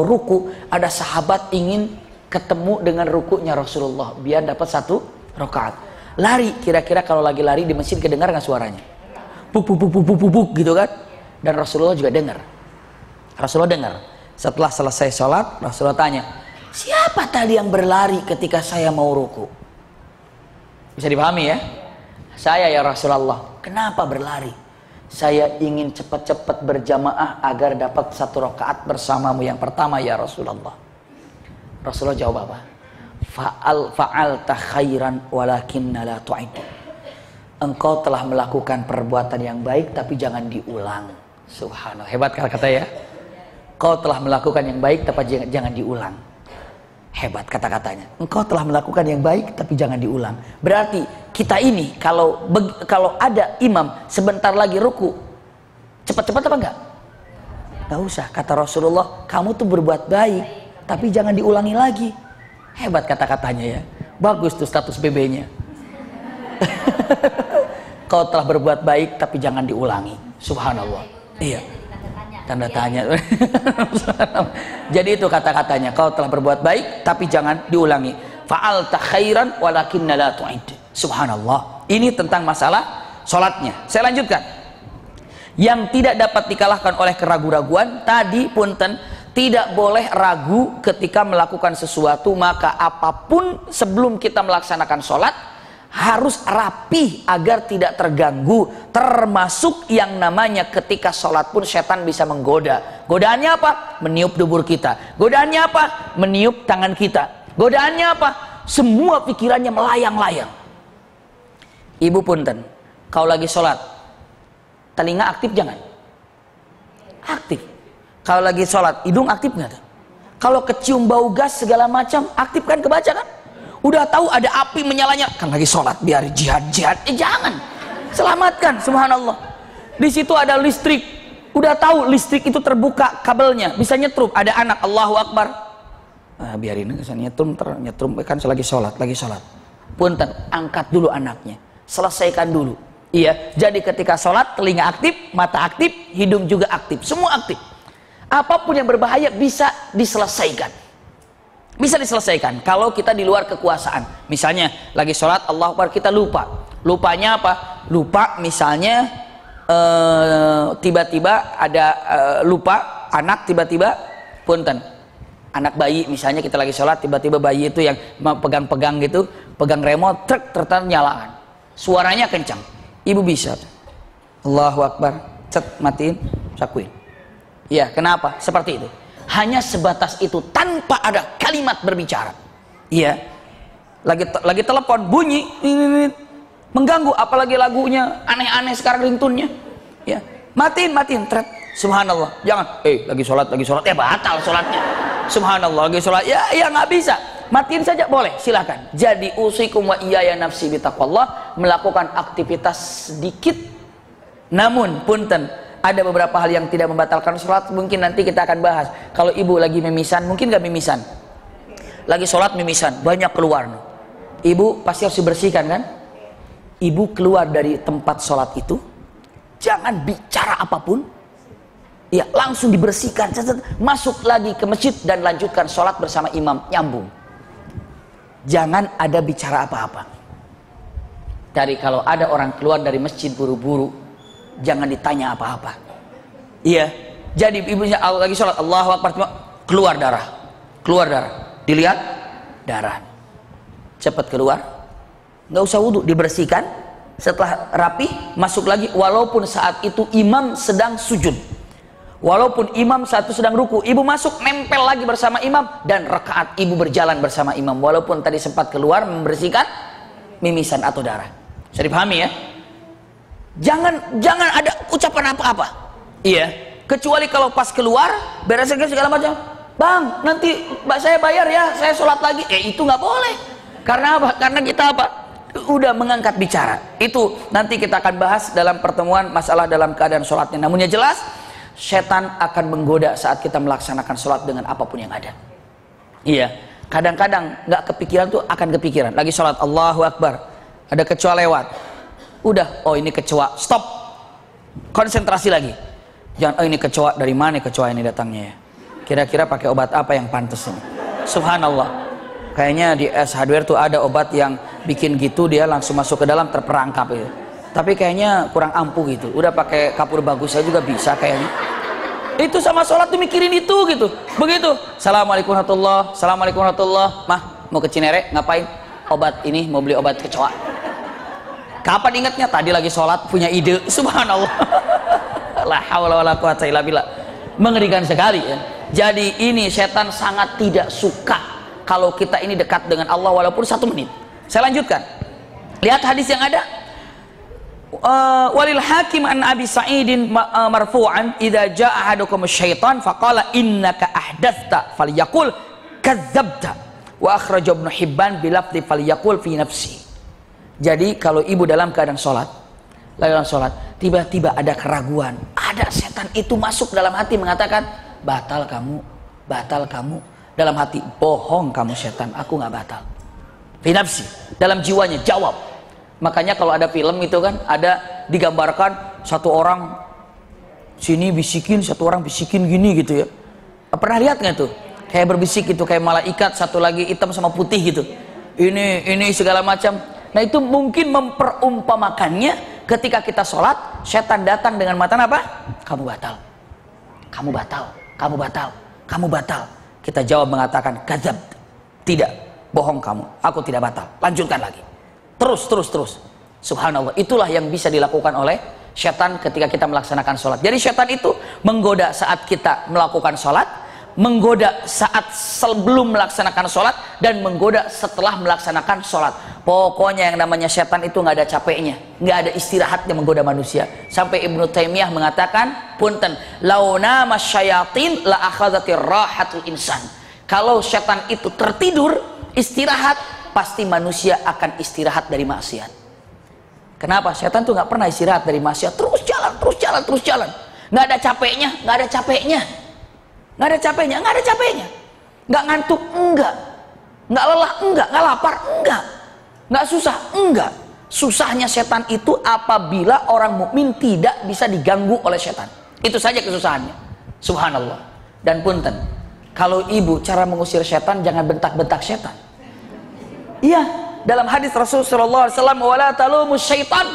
ruku. Ada sahabat ingin ketemu dengan rukunya Rasulullah biar dapat satu rakaat. Lari, kira-kira kalau lagi lari di masjid kedengar nggak suaranya? Puk gitu kan? Dan Rasulullah juga dengar. Rasulullah dengar. Setelah selesai sholat, Rasulullah tanya, siapa tadi yang berlari ketika saya mau ruku? Bisa dipahami ya? Saya ya Rasulullah. Kenapa berlari? saya ingin cepat-cepat berjamaah agar dapat 1 rakaat bersamamu yang pertama ya Rasulullah. Rasulullah jawab apa? Fa'alta khairan walakinna la tu'id. Engkau telah melakukan perbuatan yang baik tapi jangan diulang. Subhanallah, hebat kata ya. Kau telah melakukan yang baik tapi jangan diulang. Hebat kata-katanya. Engkau telah melakukan yang baik tapi jangan diulang. Berarti kita ini kalau ada imam sebentar lagi ruku, cepat-cepat apa enggak? Enggak usah. Kata Rasulullah, kamu tuh berbuat baik tapi jangan diulangi lagi. Hebat kata-katanya ya. Bagus tuh status BB-nya. Kau telah berbuat baik tapi jangan diulangi. Subhanallah. Iya. Tanda tanya. Jadi itu kata-katanya, kau telah berbuat baik tapi jangan diulangi. Fa'alta khairan walakinna la tu'id. Subhanallah. Ini tentang masalah sholatnya. Saya lanjutkan. Yang tidak dapat dikalahkan oleh keraguan-raguan tadi, punten, tidak boleh ragu ketika melakukan sesuatu. Maka apapun sebelum kita melaksanakan sholat harus rapih agar tidak terganggu, termasuk yang namanya ketika sholat pun setan bisa menggoda. Godaannya apa? Meniup dubur kita. Godaannya apa? Meniup tangan kita. Godaannya apa? Semua pikirannya melayang-layang. Ibu punten, kau lagi sholat, telinga aktif jangan? Aktif. Kalau lagi sholat, hidung aktif nggak? Kalau kecium bau gas segala macam, aktif kan, kebaca kan? Udah tahu ada api menyalanya, kan lagi sholat, biar jihad. Jangan, selamatkan, subhanallah. Di situ ada listrik, udah tahu listrik itu terbuka kabelnya, bisa nyetrum, ada anak, Allahu Akbar. Biarin kesannya nyetrum kan lagi sholat. Punten, angkat dulu anaknya, selesaikan dulu. Iya, jadi ketika sholat telinga aktif, mata aktif, hidung juga aktif, semua aktif. Apapun yang berbahaya bisa diselesaikan. Bisa diselesaikan kalau kita di luar kekuasaan. Misalnya lagi sholat Allahu Akbar, kita lupa. Lupanya apa? Lupa misalnya tiba-tiba ada lupa anak, tiba-tiba punten, anak bayi misalnya, kita lagi sholat tiba-tiba bayi itu yang pegang-pegang gitu, pegang remote, truk ternyata nyalakan, suaranya kencang. Ibu bisa Allahu Akbar, cet, matiin, sakuin. Iya, kenapa? Seperti itu. Hanya sebatas itu, tanpa ada kalimat berbicara. Iya. Lagi telepon bunyi, mengganggu, apalagi lagunya aneh-aneh sekarang ringtone-nya. Ya. Matiin, tret. Subhanallah. Jangan, lagi sholat, batal sholatnya. Subhanallah, lagi sholat. Ya nggak bisa. Matiin saja boleh, silakan. Jadi usikum wa iyaya nafsi bitaqwallah, melakukan aktivitas sedikit. Namun punten, ada beberapa hal yang tidak membatalkan sholat. Mungkin nanti kita akan bahas. Kalau ibu lagi mimisan, mungkin gak mimisan, lagi sholat mimisan, banyak keluar, ibu pasti harus dibersihkan kan. Ibu keluar dari tempat sholat itu, jangan bicara apapun, ya langsung dibersihkan, masuk lagi ke masjid dan lanjutkan sholat bersama imam, nyambung. Jangan ada bicara apa-apa. Dari kalau ada orang keluar dari masjid buru-buru, jangan ditanya apa-apa. Iya. Jadi ibunya lagi sholat, Allahu Akbar, keluar darah, dilihat darah, cepat keluar, nggak usah wudhu, dibersihkan. Setelah rapi, masuk lagi. Walaupun saat itu imam sedang sujud, walaupun imam saat itu sedang ruku, ibu masuk, nempel lagi bersama imam, dan rakaat ibu berjalan bersama imam. Walaupun tadi sempat keluar membersihkan mimisan atau darah. Bisa dipahami ya? Jangan ada ucapan apa-apa. Iya. Kecuali kalau pas keluar beresin segala macam. Bang, nanti saya bayar ya, saya sholat lagi. Itu nggak boleh. Karena apa? Karena kita apa? Udah mengangkat bicara. Itu nanti kita akan bahas dalam pertemuan masalah dalam keadaan sholatnya. Namun yang jelas, setan akan menggoda saat kita melaksanakan sholat dengan apapun yang ada. Iya. Kadang-kadang nggak kepikiran tuh akan kepikiran. Lagi sholat Allahu Akbar, ada kecoa lewat. Udah, ini kecoa, stop, konsentrasi lagi. Jangan, ini kecoa, dari mana kecoa ini datangnya ya? Kira-kira pakai obat apa yang pantas ini? Subhanallah. Kayaknya di S Hardware tuh ada obat yang bikin gitu, dia langsung masuk ke dalam, terperangkap gitu. Tapi kayaknya kurang ampuh gitu. Udah pakai kapur bagus saya juga bisa kayaknya. Itu sama sholat tuh mikirin itu gitu. Begitu. Assalamualaikum warahmatullahi. Mah, mau ke Cinere, ngapain? Obat ini, mau beli obat kecoa. Kapan ingatnya? Tadi lagi sholat punya ide. Subhanallah. La haula wala quwata illa billah. Mengerikan sekali ya. Jadi ini setan sangat tidak suka kalau kita ini dekat dengan Allah walaupun 1 menit. Saya lanjutkan. Lihat hadis yang ada. Walil hakim an Abi Sa'idin marfu'an idza jaa ahadukum syaitan faqala innaka ahdatsta falyaqul kadzabta wa akhraja Ibnu Hibban bilafzi falyaqul fi nafsi. Jadi kalau ibu dalam keadaan sholat, tiba-tiba ada keraguan, ada setan itu masuk dalam hati mengatakan, batal kamu, batal kamu. Dalam hati, bohong kamu setan, aku nggak batal. Fi nafsi, dalam jiwanya jawab. Makanya kalau ada film itu kan, ada digambarkan satu orang sini bisikin, satu orang bisikin gini gitu ya. Pernah lihat nggak tuh? Kayak berbisik gitu, kayak malaikat, satu lagi hitam sama putih gitu. Ini segala macam. Nah itu mungkin memperumpamakannya ketika kita sholat, setan datang dengan mata apa? Kamu batal, kamu batal, kamu batal, kamu batal. Kita jawab mengatakan kadzab, tidak, bohong kamu, aku tidak batal. Lanjutkan lagi, terus. Subhanallah, itulah yang bisa dilakukan oleh setan ketika kita melaksanakan sholat. Jadi setan itu menggoda saat kita melakukan sholat, menggoda saat sebelum melaksanakan sholat, dan menggoda setelah melaksanakan sholat. Pokoknya yang namanya setan itu nggak ada capeknya, nggak ada istirahatnya menggoda manusia. Sampai Ibnu Taimiyah mengatakan, punten, launa masyayatin la akhadzatir rahatul insan. Kalau setan itu tertidur, istirahat, pasti manusia akan istirahat dari maksiat. Kenapa? Setan tuh nggak pernah istirahat dari maksiat, terus jalan. Nggak ada capeknya, nggak ada capeknya. Nggak ada capeknya, nggak ada capeknya. Nggak ngantuk, enggak. Nggak lelah, enggak. Nggak lapar, enggak. Nggak susah, enggak. Susahnya setan itu apabila orang mukmin tidak bisa diganggu oleh setan. Itu saja kesusahannya. Subhanallah. Dan punten, kalau ibu cara mengusir setan, jangan bentak-bentak setan. Iya, dalam hadis Rasulullah SAW, wala talumus syaitan.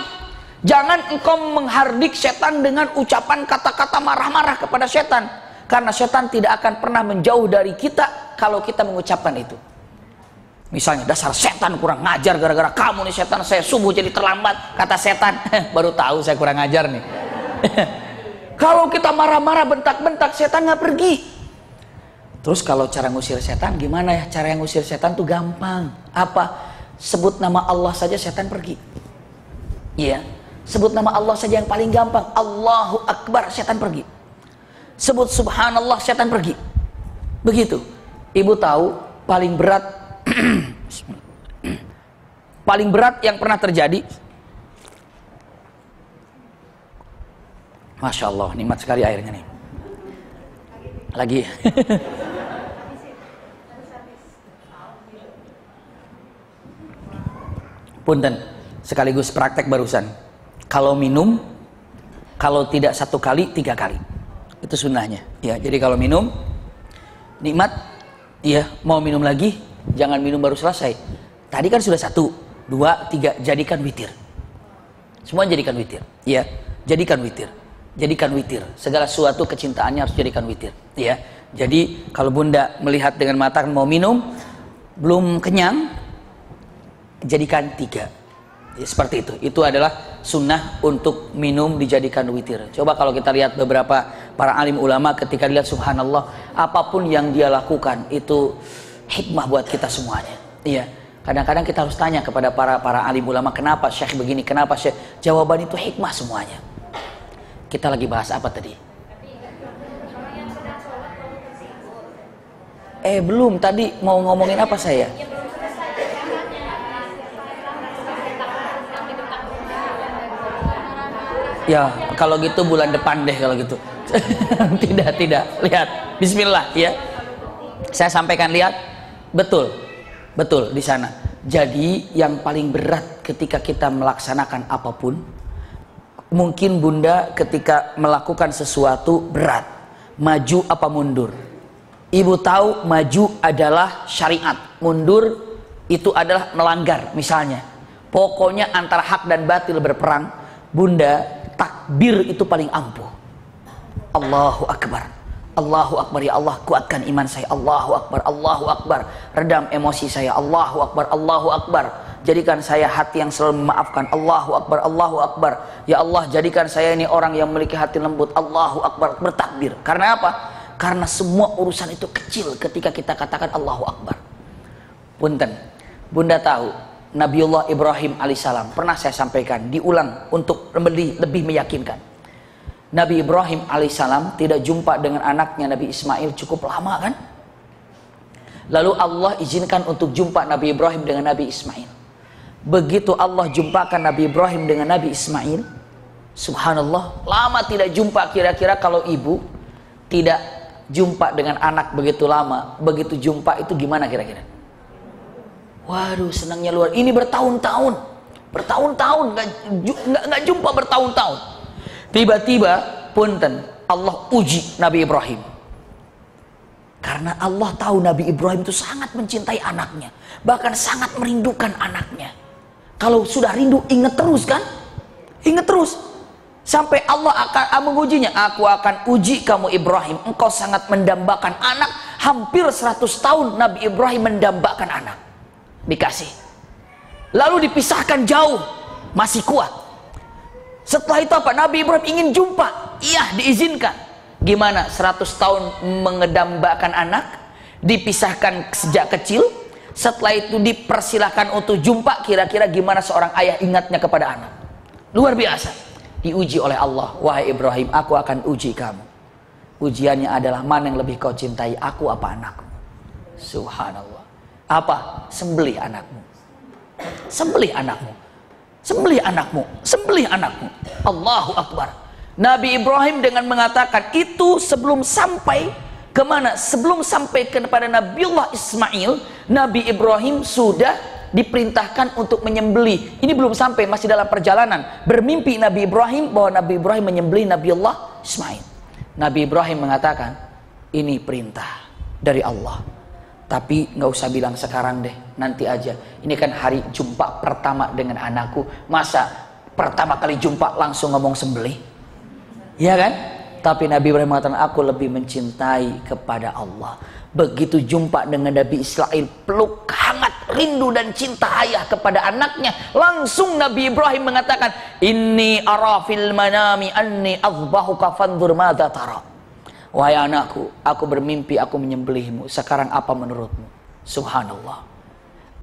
Jangan engkau menghardik setan dengan ucapan kata-kata marah-marah kepada setan. Karena setan tidak akan pernah menjauh dari kita kalau kita mengucapkan itu. Misalnya, dasar setan kurang ngajar, gara-gara kamu nih setan, saya subuh jadi terlambat, kata setan. Baru tahu saya kurang ngajar nih. Kalau kita marah-marah, bentak-bentak, setan nggak pergi. Terus kalau cara ngusir setan gimana ya? Cara yang ngusir setan tuh gampang. Apa? Sebut nama Allah saja setan pergi. Iya, sebut nama Allah saja yang paling gampang. Allahu Akbar, setan pergi. Sebut subhanallah, setan pergi. Begitu. Ibu tahu paling berat paling berat yang pernah terjadi, Masya Allah, nikmat sekali airnya nih. Lagi punten, sekaligus praktek barusan. Kalau minum, kalau tidak 1 kali, 3 kali. Itu sunnahnya ya. Jadi kalau minum nikmat ya, mau minum lagi jangan minum baru selesai. Tadi kan sudah 1, 2, 3, jadikan witir. Semua jadikan witir ya. Jadikan witir. Segala sesuatu kecintaannya harus jadikan witir ya. Jadi kalau bunda melihat dengan mata mau minum belum kenyang, jadikan 3 ya, seperti itu. Itu adalah sunnah untuk minum dijadikan witir. Coba kalau kita lihat beberapa para alim ulama ketika lihat subhanallah, apapun yang dia lakukan itu hikmah buat kita semuanya. Iya. Kadang-kadang kita harus tanya kepada para alim ulama, kenapa Syekh begini, kenapa Syekh? Jawaban itu hikmah semuanya. Kita lagi bahas apa tadi? Belum, tadi mau ngomongin apa saya? Ya, kalau gitu bulan depan deh kalau gitu. Tidak. Lihat, bismillah ya. Saya sampaikan, lihat. Betul di sana. Jadi yang paling berat ketika kita melaksanakan apapun, mungkin bunda ketika melakukan sesuatu berat, maju apa mundur. Ibu tahu maju adalah syariat, mundur itu adalah melanggar misalnya. Pokoknya antara hak dan batil berperang, bunda takbir itu paling ampuh. Allahu Akbar, Allahu Akbar, ya Allah kuatkan iman saya. Allahu Akbar, Allahu Akbar, redam emosi saya. Allahu Akbar, Allahu Akbar. jadikan saya hati yang selalu memaafkan. Allahu Akbar, Allahu Akbar. Ya Allah, jadikan saya ini orang yang memiliki hati lembut. Allahu Akbar, bertakbir. Karena apa? Karena semua urusan itu kecil ketika kita katakan Allahu Akbar. Punten, Bunda tahu Nabiullah Ibrahim alaihissalam, pernah saya sampaikan, diulang untuk lebih meyakinkan. Nabi Ibrahim alaihissalam tidak jumpa dengan anaknya Nabi Ismail cukup lama kan? Lalu Allah izinkan untuk jumpa Nabi Ibrahim dengan Nabi Ismail. Begitu Allah jumpakan Nabi Ibrahim dengan Nabi Ismail, subhanallah, lama tidak jumpa. Kira-kira kalau ibu tidak jumpa dengan anak begitu lama, begitu jumpa itu gimana kira-kira? Waduh, senangnya luar. Ini bertahun-tahun, nggak jumpa bertahun-tahun. Tiba-tiba, punten, Allah uji Nabi Ibrahim. Karena Allah tahu Nabi Ibrahim itu sangat mencintai anaknya, bahkan sangat merindukan anaknya. Kalau sudah rindu, ingat terus kan? Ingat terus. Sampai Allah akan mengujinya. Aku akan uji kamu Ibrahim. Engkau sangat mendambakan anak. Hampir 100 tahun Nabi Ibrahim mendambakan anak. Dikasih. Lalu dipisahkan jauh. Masih kuat. Setelah itu apa? Nabi Ibrahim ingin jumpa. Iya, diizinkan. Gimana? 100 tahun mengedambakan anak. Dipisahkan sejak kecil. Setelah itu dipersilahkan untuk jumpa. Kira-kira gimana seorang ayah ingatnya kepada anak? Luar biasa. Diuji oleh Allah. Wahai Ibrahim, aku akan uji kamu. Ujiannya adalah mana yang lebih kau cintai, aku apa anakmu? Subhanallah. Apa? Sembelih anakmu. Sembelih anakmu. Sembelih anakmu. Sembelih anakmu. Allahu Akbar. Nabi Ibrahim dengan mengatakan itu sebelum sampai kemana? Sebelum sampai kepada Nabiullah Ismail, Nabi Ibrahim sudah diperintahkan untuk menyembelih. Ini belum sampai, masih dalam perjalanan. Bermimpi Nabi Ibrahim bahwa Nabi Ibrahim menyembelih Nabiullah Ismail. Nabi Ibrahim mengatakan, ini perintah dari Allah. Tapi nggak usah bilang sekarang deh, nanti aja. Ini kan hari jumpa pertama dengan anakku. Masa pertama kali jumpa langsung ngomong sembelih? Ya kan? Tapi Nabi Ibrahim mengatakan, aku lebih mencintai kepada Allah. Begitu jumpa dengan Nabi Ismail, peluk hangat, rindu dan cinta ayah kepada anaknya. Langsung Nabi Ibrahim mengatakan, inni ara fil manami anni azbahuka fanzur madza tara. Wahai anakku, aku bermimpi aku menyembelihmu. Sekarang apa menurutmu? Subhanallah.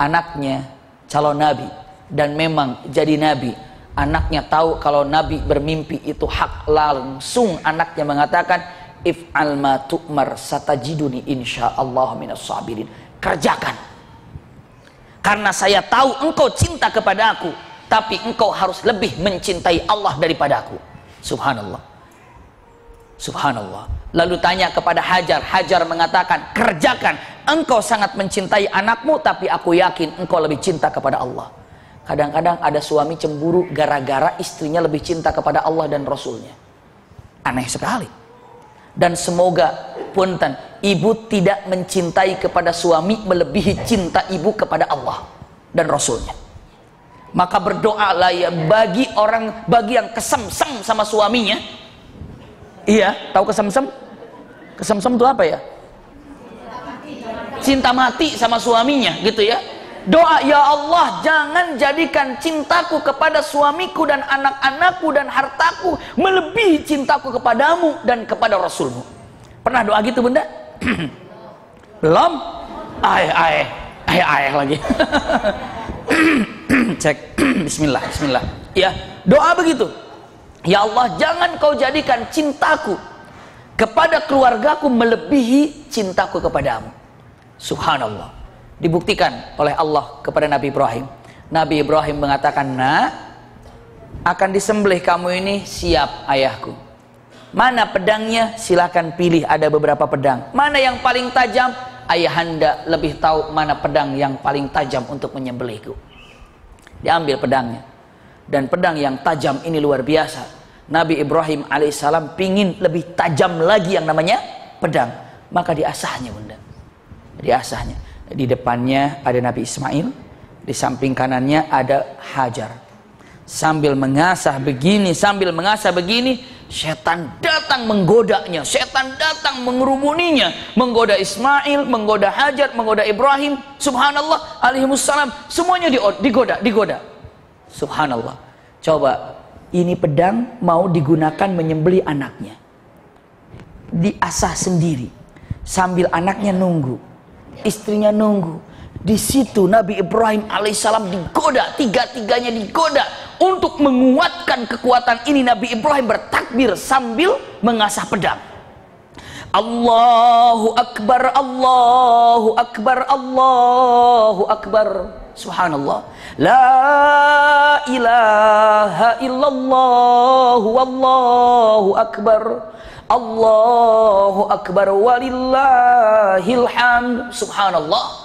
Anaknya calon nabi dan memang jadi nabi. Anaknya tahu kalau Nabi bermimpi itu hak. Langsung anaknya mengatakan, if'al ma tu'mar satajiduni insyaallah minas sabirin. Kerjakan. Karena saya tahu engkau cinta kepada aku, tapi engkau harus lebih mencintai Allah daripada aku. Subhanallah. Subhanallah. Lalu tanya kepada Hajar. Hajar mengatakan, kerjakan. Engkau sangat mencintai anakmu, tapi aku yakin engkau lebih cinta kepada Allah. Kadang-kadang ada suami cemburu gara-gara istrinya lebih cinta kepada Allah dan Rasulnya. Aneh sekali. Dan semoga punten, ibu tidak mencintai kepada suami melebihi cinta ibu kepada Allah dan Rasulnya. Maka berdoalah ya bagi yang kesemsem sama suaminya. Iya, tahu kesemsem? Kesemsem itu apa ya? Cinta mati sama suaminya, gitu ya. Doa, ya Allah, jangan jadikan cintaku kepada suamiku dan anak-anakku dan hartaku melebihi cintaku kepadamu dan kepada Rasulmu. Pernah doa gitu bunda? Belum? Ayah lagi. Cek. Bismillah, bismillah. Ya, doa begitu. Ya Allah, jangan kau jadikan cintaku kepada keluargaku melebihi cintaku kepadamu. Subhanallah. Dibuktikan oleh Allah kepada Nabi Ibrahim. Nabi Ibrahim mengatakan, nah, akan disembelih kamu ini. Siap ayahku. Mana pedangnya? Silahkan pilih, ada beberapa pedang. Mana yang paling tajam? Ayahanda lebih tahu mana pedang yang paling tajam untuk menyembelihku. Diambil pedangnya. Dan pedang yang tajam ini luar biasa. Nabi Ibrahim alaihissalam pingin lebih tajam lagi yang namanya pedang. Maka diasahnya bunda. Diasahnya. Di depannya ada Nabi Ismail, di samping kanannya ada Hajar. Sambil mengasah begini, Setan datang menggodanya, setan datang mengerumuninya, menggoda Ismail, menggoda Hajar, menggoda Ibrahim, subhanallah, alaihimussalam, semuanya digoda. Subhanallah. Coba, ini pedang mau digunakan menyembelih anaknya. Diasah sendiri, sambil anaknya nunggu, istrinya nunggu. Di situ Nabi Ibrahim alaihissalam digoda, tiga-tiganya digoda. Untuk menguatkan kekuatan ini, Nabi Ibrahim bertakbir sambil mengasah pedang. Allahu Akbar, Allahu Akbar, Allahu Akbar. Subhanallah. La ilaha illallah, wallahu akbar. Allahu Akbar walillahil hamd. Subhanallah.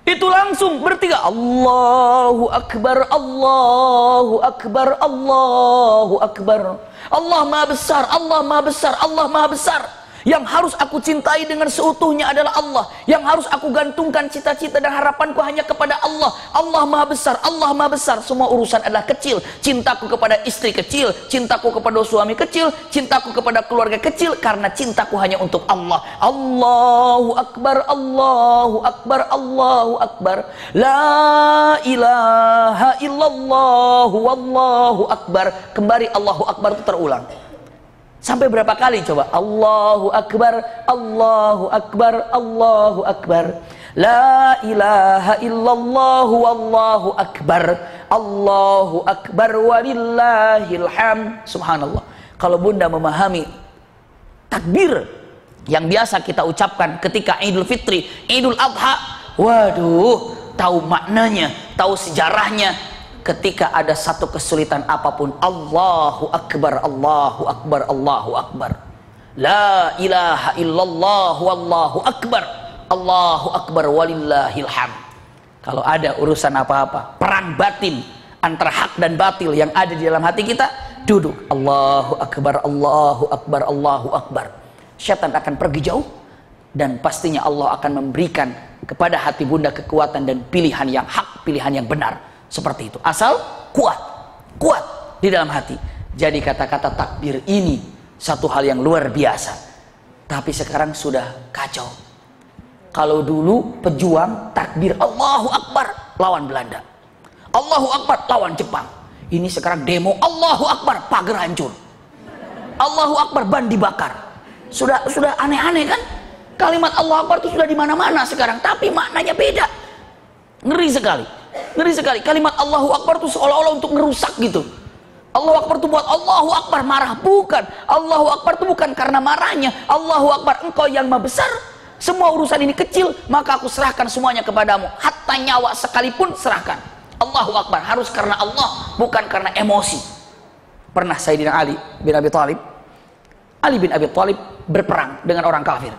Itu langsung bertiga, Allahu Akbar, Allahu Akbar, Allahu Akbar. Allah Maha Besar, Allah Maha Besar, Allah Maha Besar. Yang harus aku cintai dengan seutuhnya adalah Allah. Yang harus aku gantungkan cita-cita dan harapanku hanya kepada Allah. Allah Maha Besar, Allah Maha Besar. Semua urusan adalah kecil. Cintaku kepada istri kecil, cintaku kepada suami kecil, cintaku kepada keluarga kecil, karena cintaku hanya untuk Allah. Allahu Akbar, Allahu Akbar, Allahu Akbar. La ilaha illallah, wallahu akbar. Kembali Allahu Akbar itu terulang. Sampai berapa kali coba? Allahu Akbar, Allahu Akbar, Allahu Akbar. La ilaha illallah, wallahu akbar. Allahu Akbar walillahil hamd. Subhanallah. Kalau Bunda memahami takbir yang biasa kita ucapkan ketika Idul Fitri, Idul Adha, waduh, tahu maknanya, tahu sejarahnya. Ketika ada satu kesulitan apapun, Allahu Akbar, Allahu Akbar, Allahu Akbar. La ilaha illallah, wallahu akbar. Allahu Akbar walillahil hamd. Kalau ada urusan apa-apa, perang batin antara hak dan batil yang ada di dalam hati kita, duduk Allahu Akbar, Allahu Akbar, Allahu Akbar. Syaitan akan pergi jauh, dan pastinya Allah akan memberikan kepada hati Bunda kekuatan dan pilihan yang hak, pilihan yang benar. Seperti itu, asal kuat di dalam hati. Jadi kata-kata takbir ini satu hal yang luar biasa. Tapi sekarang sudah kacau. Kalau dulu pejuang takbir Allahu Akbar lawan Belanda, Allahu Akbar lawan Jepang. Ini sekarang demo Allahu Akbar pagar hancur, Allahu Akbar ban dibakar. Sudah aneh-aneh kan? Kalimat Allahu Akbar itu sudah di mana-mana sekarang, tapi maknanya beda. Ngeri sekali. Ngeri sekali. Kalimat Allahu Akbar itu seolah-olah untuk merusak gitu. Allahu Akbar itu buat Allahu Akbar marah. Bukan. Allahu Akbar itu bukan karena marahnya. Allahu Akbar, Engkau yang Maha Besar. Semua urusan ini kecil, maka aku serahkan semuanya kepadamu. Hatta nyawa sekalipun serahkan. Allahu Akbar. Harus karena Allah, bukan karena emosi. Pernah Sayyidina Ali bin Abi Thalib, Ali bin Abi Thalib berperang dengan orang kafir.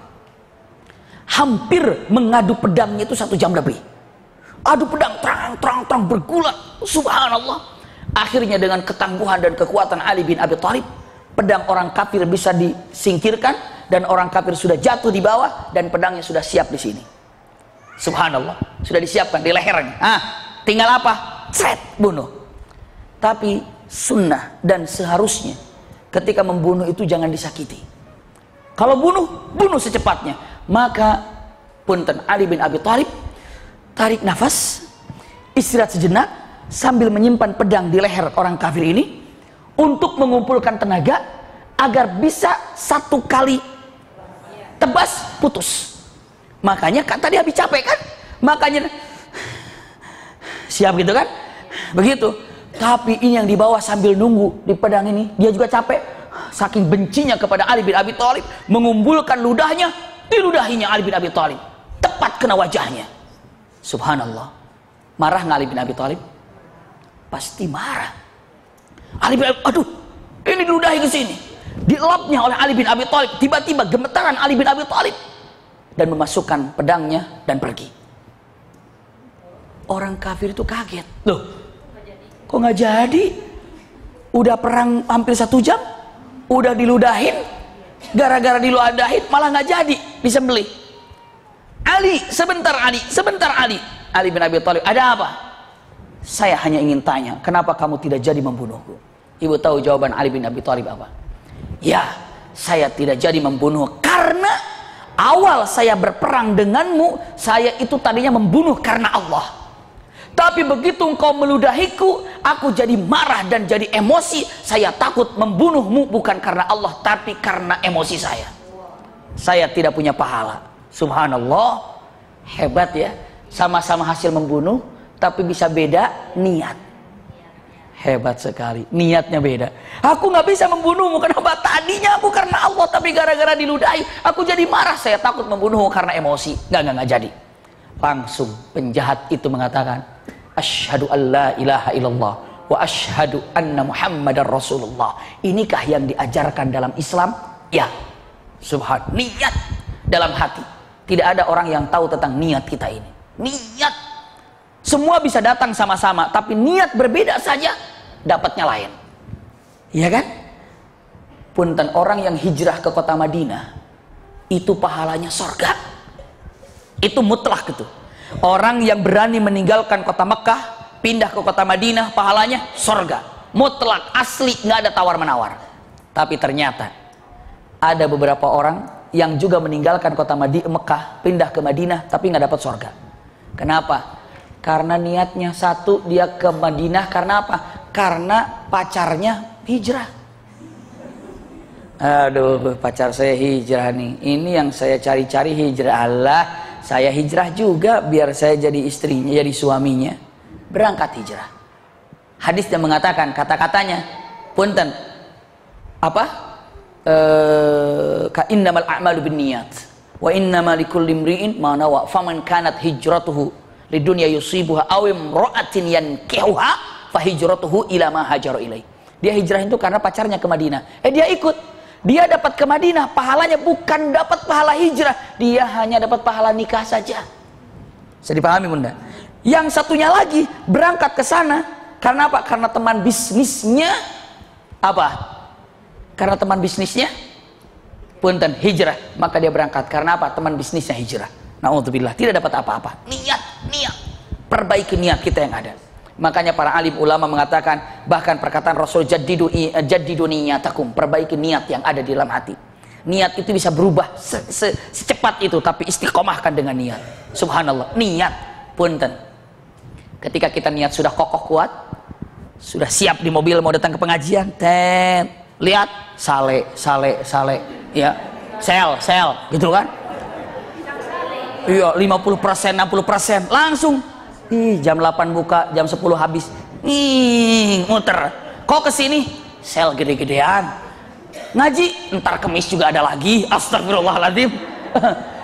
Hampir mengadu pedangnya itu 1 jam lebih. Adu pedang terang bergulat, subhanallah. Akhirnya dengan ketangguhan dan kekuatan Ali bin Abi Thalib, pedang orang kafir bisa disingkirkan, dan orang kafir sudah jatuh di bawah, dan pedangnya sudah siap di sini. Subhanallah, sudah disiapkan di lehernya. Tinggal apa? Cret, bunuh. Tapi sunnah dan seharusnya ketika membunuh itu jangan disakiti. Kalau bunuh secepatnya. Maka punten Ali bin Abi Thalib tarik nafas, istirahat sejenak sambil menyimpan pedang di leher orang kafir ini untuk mengumpulkan tenaga agar bisa 1 kali tebas putus. Makanya kan tadi habis capek kan, makanya siap gitu kan, begitu. Tapi ini yang dibawa sambil nunggu di pedang ini, dia juga capek, saking bencinya kepada Ali bin Abi Thalib, mengumpulkan ludahnya, diludahinya Ali bin Abi Thalib, tepat kena wajahnya. Subhanallah. Marah nggak Ali bin Abi Thalib? Pasti marah. Ali bin Abi, aduh, ini diludahi ke sini. Dielapnya oleh Ali bin Abi Thalib. Tiba-tiba gemetaran Ali bin Abi Thalib dan memasukkan pedangnya dan pergi. Orang kafir itu kaget. Loh, kok nggak jadi? Udah perang hampir 1 jam, udah diludahin, gara-gara diludahin malah nggak jadi disembelih. Ali, sebentar Ali, sebentar Ali. Ali bin Abi Thalib, ada apa? Saya hanya ingin tanya, kenapa kamu tidak jadi membunuhku? Ibu tahu jawaban Ali bin Abi Thalib apa? Ya, saya tidak jadi membunuh karena awal saya berperang denganmu, saya itu tadinya membunuh karena Allah. Tapi begitu engkau meludahiku, aku jadi marah dan jadi emosi. Saya takut membunuhmu bukan karena Allah, tapi karena emosi saya. Saya tidak punya pahala. Subhanallah, hebat ya. Sama-sama hasil membunuh, tapi bisa beda niat. Hebat sekali, niatnya beda. Aku nggak bisa membunuhmu, kenapa? Tadinya aku karena Allah, tapi gara-gara diludahi, aku jadi marah. Saya takut membunuhmu karena emosi. Nggak jadi. Langsung penjahat itu mengatakan, asyhadu an la ilaha illallah wa asyhadu anna muhammadar rasulullah. Inikah yang diajarkan dalam Islam? Ya. Subhan, niat dalam hati. Tidak ada orang yang tahu tentang niat kita ini. Niat. Semua bisa datang sama-sama, tapi niat berbeda saja, dapatnya lain. Iya kan? Punten, orang yang hijrah ke kota Madinah, itu pahalanya surga. Itu mutlak itu. Orang yang berani meninggalkan kota Mekah, pindah ke kota Madinah, pahalanya surga. Mutlak, asli, nggak ada tawar-menawar. Tapi ternyata ada beberapa orang yang juga meninggalkan kota Mekah, pindah ke Madinah, tapi nggak dapat surga. Kenapa? Karena niatnya satu, dia ke Madinah karena apa? Karena pacarnya hijrah. Aduh, pacar saya hijrah nih. Ini yang saya cari-cari hijrah. Allah, saya hijrah juga biar saya jadi istrinya, jadi suaminya. Berangkat hijrah. Hadis yang mengatakan, kata-katanya, punten, apa? Ka innamal a'malu binniyat wa innamal likulli imri'in ma nawa faman kanat hijratuhu lidunya yusibuha aw imra'atin yankihuha fa hijratuhu ila ma hajara ilai. Dia hijrah itu karena pacarnya ke Madinah. Dia ikut. Dia dapat ke Madinah, pahalanya bukan dapat pahala hijrah, dia hanya dapat pahala nikah saja. Bisa dipahami, Bunda? Yang satunya lagi berangkat ke sana karena apa? Karena teman bisnisnya apa? Karena teman bisnisnya punten hijrah, maka dia berangkat. Karena apa? Teman bisnisnya hijrah. Na'udzubillah, tidak dapat apa-apa. Niat. Perbaiki niat kita yang ada. Makanya para alim ulama mengatakan, bahkan perkataan Rasul, jaddidu niyatakum, perbaiki niat yang ada di dalam hati. Niat itu bisa berubah secepat itu, tapi istiqomahkan dengan niat. Subhanallah, niat punten. Ketika kita niat sudah kokoh kuat, sudah siap di mobil mau datang ke pengajian, lihat sale ya, sel gitu kan, iya 50%, 60% langsung. Jam 8 buka, jam 10 habis, muter. Kok kesini? Sel gede-gedean. Ngaji, ntar Kamis juga ada lagi. Astagfirullahaladzim.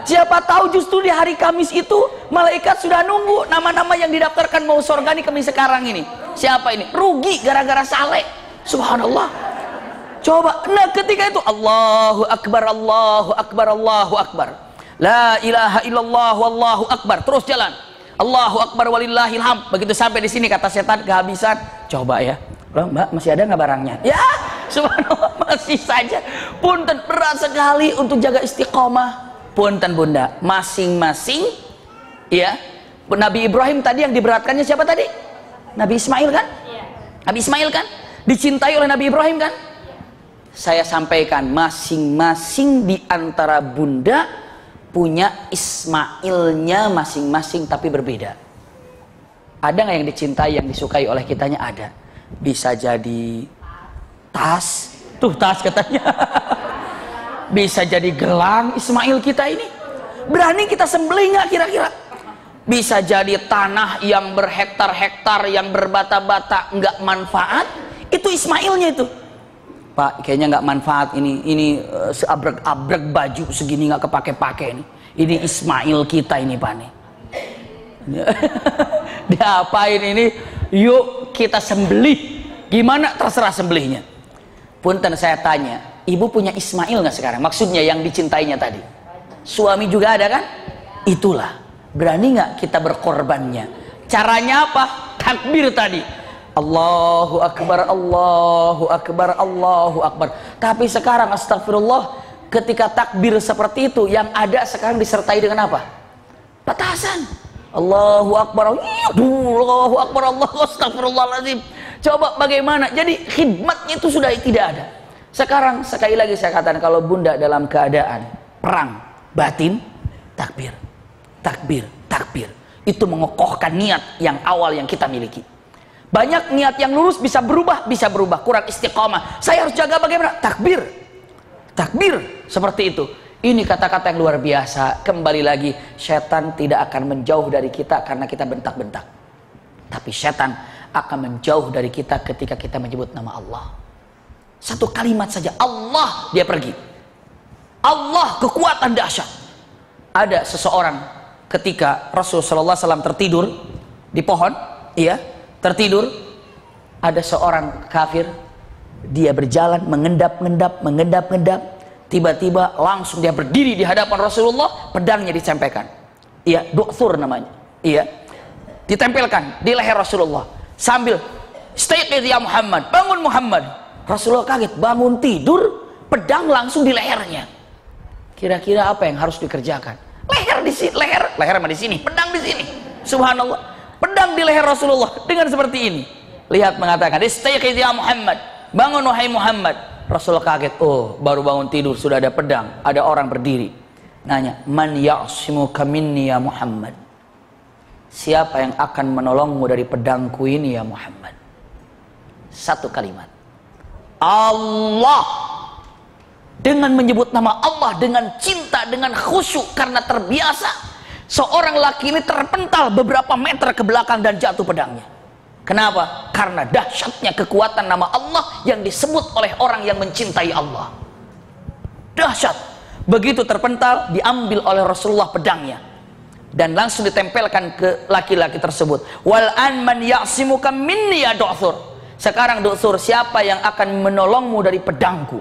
Siapa tahu justru di hari Kamis itu malaikat sudah nunggu nama-nama yang didaftarkan mau surga nih Kamis sekarang ini. Siapa ini? Rugi gara-gara sale. Subhanallah. Coba, nah ketika itu Allahu Akbar, Allahu Akbar, Allahu Akbar. La ilaha illallah, wallahu akbar. Terus jalan. Allahu Akbar walillahil hamd. Begitu sampai di sini kata setan kehabisan. Coba ya. Loh, Mbak, masih ada nggak barangnya? Ya, subhanallah, masih saja. Punten, berat sekali untuk jaga istiqomah. Punten, Bunda, masing-masing ya. Nabi Ibrahim tadi yang diberatkannya siapa tadi? Nabi Ismail kan? Iya. Nabi Ismail kan? Dicintai oleh Nabi Ibrahim kan? Saya sampaikan, masing-masing di antara Bunda punya Ismailnya masing-masing, tapi berbeda. Ada nggak yang dicintai, yang disukai oleh kitanya? Ada. Bisa jadi tas, tuh tas katanya. Bisa jadi gelang Ismail kita ini. Berani kita sembelih nggak kira-kira? Bisa jadi tanah yang berhektar-hektar, yang berbata-bata, nggak manfaat. Itu Ismailnya itu. Pak, kayaknya nggak manfaat ini seabrek-abrek baju segini nggak kepake-pake nih. Ini Ismail kita ini, Pak nih. Diapain ini? Yuk kita sembelih. Gimana? Terserah sembelihnya. Punten, saya tanya, ibu punya Ismail nggak sekarang? Maksudnya yang dicintainya tadi. Suami juga ada kan? Itulah. Berani nggak kita berkorbannya? Caranya apa? Takbir tadi. Allahu Akbar, Allahu Akbar, Allahu Akbar. Tapi sekarang astagfirullah, ketika takbir seperti itu, yang ada sekarang disertai dengan apa? Petasan. Allahu Akbar, Allahu Akbar, Allahu Astagfirullahaladzim. Coba bagaimana? Jadi khidmatnya itu sudah tidak ada. Sekarang sekali lagi saya katakan, kalau bunda dalam keadaan perang batin, takbir, takbir, takbir. Itu mengokohkan niat yang awal yang kita miliki. Banyak niat yang lurus bisa berubah, kurang istiqomah. Saya harus jaga bagaimana? Takbir, takbir, seperti itu. Ini kata-kata yang luar biasa. Kembali lagi, setan tidak akan menjauh dari kita karena kita bentak-bentak. Tapi setan akan menjauh dari kita ketika kita menyebut nama Allah. Satu kalimat saja, Allah, dia pergi. Allah, kekuatan dahsyat. Ada seseorang ketika Rasulullah SAW tertidur di pohon, iya, tertidur. Ada seorang kafir, dia berjalan mengendap-endap. Tiba-tiba langsung dia berdiri di hadapan Rasulullah, pedangnya ditempelkan. Iya, du'thur namanya. Iya, ditempelkan di leher Rasulullah sambil "Istaiqidh ya Muhammad", bangun Muhammad. Rasulullah kaget, bangun tidur, pedang langsung di lehernya. Kira-kira apa yang harus dikerjakan? Leher di sini, leher di sini, pedang di sini. Subhanallah, pedang di leher Rasulullah dengan seperti ini. Lihat, mengatakan, "Istaiqidh ya Muhammad", bangun wahai Muhammad. Rasulullah kaget, oh baru bangun tidur sudah ada pedang, ada orang berdiri. Nanya, "Man ya'simuka minni ya Muhammad?" Siapa yang akan menolongmu dari pedangku ini ya Muhammad? Satu kalimat, Allah. Dengan menyebut nama Allah dengan cinta, dengan khusyuk, karena terbiasa. Seorang laki ini terpental beberapa meter ke belakang dan jatuh pedangnya. Kenapa? Karena dahsyatnya kekuatan nama Allah yang disebut oleh orang yang mencintai Allah. Dahsyat. Begitu terpental, diambil oleh Rasulullah pedangnya dan langsung ditempelkan ke laki-laki tersebut. Wal an man ya'simuka minni ya du'thur. Sekarang du'thur, siapa yang akan menolongmu dari pedangku?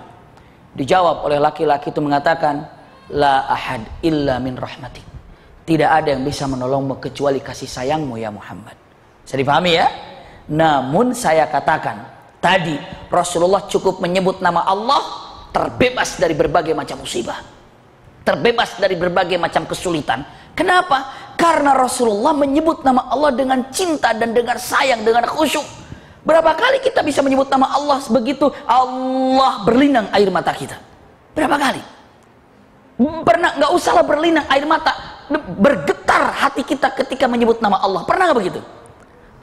Dijawab oleh laki-laki itu, mengatakan, la ahad illa min rahmatik. Tidak ada yang bisa menolongmu kecuali kasih sayangmu ya Muhammad. Bisa dipahami ya? Namun saya katakan tadi, Rasulullah cukup menyebut nama Allah, terbebas dari berbagai macam musibah, terbebas dari berbagai macam kesulitan. Kenapa? Karena Rasulullah menyebut nama Allah dengan cinta dan dengan sayang, dengan khusyuk. Berapa kali kita bisa menyebut nama Allah begitu Allah berlinang air mata kita? Berapa kali? Pernah? Nggak usahlah berlinang air mata, bergetar hati kita ketika menyebut nama Allah. Pernah nggak begitu?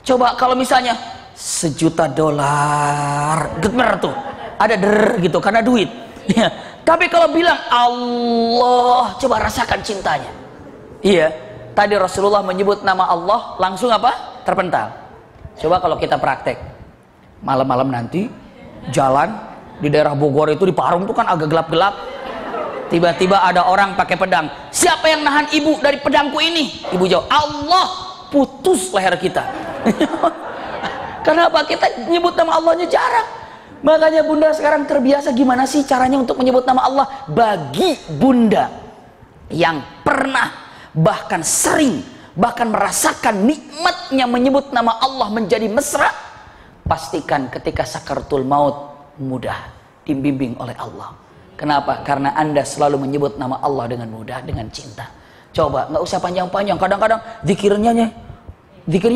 Coba kalau misalnya $1.000.000, getar tuh, ada der gitu karena duit. Ya. Tapi kalau bilang Allah, coba rasakan cintanya. Iya, tadi Rasulullah menyebut nama Allah langsung apa? Terpental. Coba kalau kita praktek malam-malam nanti jalan di daerah Bogor itu, di Parung itu kan agak gelap-gelap. Tiba-tiba ada orang pakai pedang. Siapa yang nahan ibu dari pedangku ini? Ibu jawab, Allah. Putus leher kita. Kenapa? Kita nyebut nama Allahnya jarang. Makanya bunda sekarang terbiasa gimana sih caranya untuk menyebut nama Allah. Bagi bunda yang pernah, bahkan sering, bahkan merasakan nikmatnya menyebut nama Allah menjadi mesra, pastikan ketika sakaratul maut mudah dibimbing oleh Allah. Kenapa? Karena Anda selalu menyebut nama Allah dengan mudah, dengan cinta. Coba, nggak usah panjang-panjang. Kadang-kadang zikirnya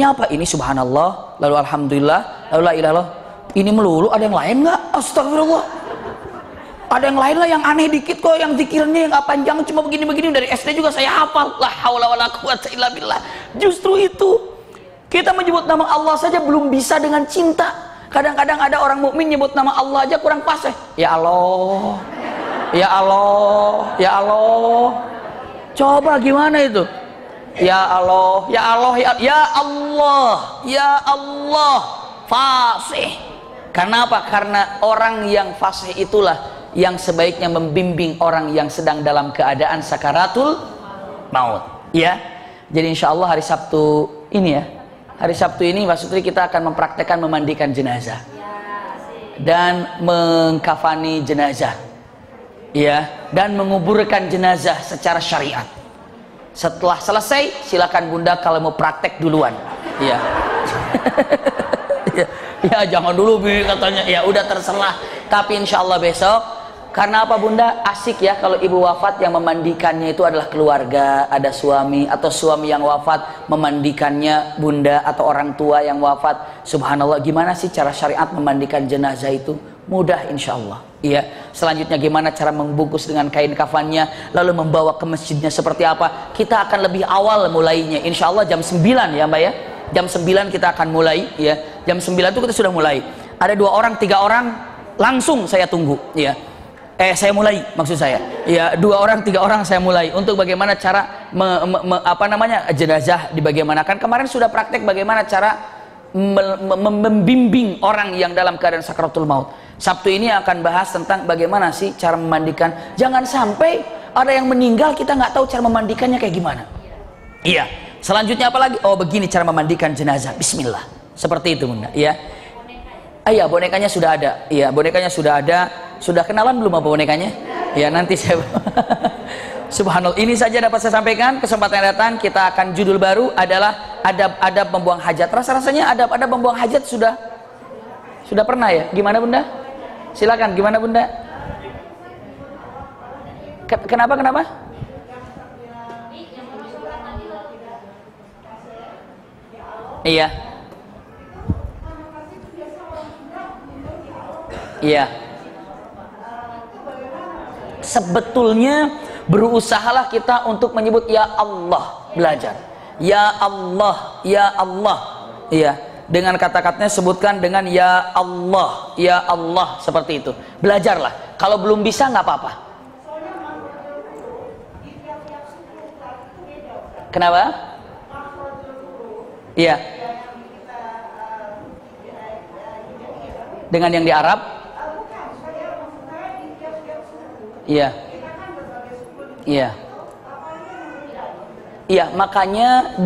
apa? Ini subhanallah, lalu alhamdulillah, lalu la ilallah. Ini melulu, ada yang lain nggak? Astagfirullah. Ada yang lain lah yang aneh dikit kok, yang zikirnya yang nggak panjang, cuma begini-begini. Dari SD juga saya hafal. La haula wala quwwata illa billah. Justru itu, kita menyebut nama Allah saja belum bisa dengan cinta. Kadang-kadang ada orang mukmin nyebut nama Allah aja kurang fasih. Ya Allah, ya Allah, ya Allah. Coba gimana itu? Ya Allah, ya Allah, ya Allah, ya Allah. Fasih. Kenapa? Karena orang yang fasih itulah yang sebaiknya membimbing orang yang sedang dalam keadaan sakaratul maut. Ya. Jadi insya Allah hari Sabtu ini ya. Hari Sabtu ini Pak Sutri kita akan mempraktekkan memandikan jenazah dan mengkafani jenazah. Ya, dan menguburkan jenazah secara syariat. Setelah selesai, silakan bunda kalau mau praktek duluan. Ya. Ya, jangan dulu Bi katanya. Ya udah terserah. Tapi insya Allah besok. Karena apa bunda? Asik ya kalau ibu wafat yang memandikannya itu adalah keluarga, ada suami atau suami yang wafat memandikannya bunda atau orang tua yang wafat. Subhanallah, gimana sih cara syariat memandikan jenazah itu? mudah insya Allah. Iya. Selanjutnya gimana cara membungkus dengan kain kafannya, lalu membawa ke masjidnya seperti apa, kita akan lebih awal mulainya insya Allah jam 9 ya Mbak ya. Jam 9 kita akan mulai ya. Jam 9 itu kita sudah mulai. Ada 2 orang 3 orang langsung saya tunggu ya. Saya mulai maksud saya ya, 2 orang 3 orang saya mulai untuk bagaimana cara jenazah dibagaimanakan. Kemarin sudah praktek bagaimana cara membimbing orang yang dalam keadaan sakaratul maut. Sabtu ini akan bahas tentang bagaimana sih cara memandikan. Jangan sampai ada yang meninggal kita nggak tahu cara memandikannya kayak gimana. Iya. Selanjutnya apa lagi? Oh begini cara memandikan jenazah. Bismillah. Seperti itu Bunda. Iya. Iya, bonekanya sudah ada. Iya, bonekanya sudah ada. Sudah kenalan belum apa bonekanya? Ya nanti saya Subhanallah, ini saja dapat saya sampaikan. Kesempatan yang datang kita akan judul baru adalah adab membuang hajat. Rasa-rasanya adab membuang hajat sudah pernah ya? Gimana Bunda? Silakan, gimana Bunda? Kenapa? Iya. Iya. Sebetulnya berusahalah kita untuk menyebut ya Allah, belajar ya Allah, ya Allah. Iya, dengan kata-katanya sebutkan dengan ya Allah, ya Allah, seperti itu. Belajarlah. Kalau belum bisa nggak apa-apa. Kenapa? Iya. Dengan yang di Arab. Iya. Iya. Iya, makanya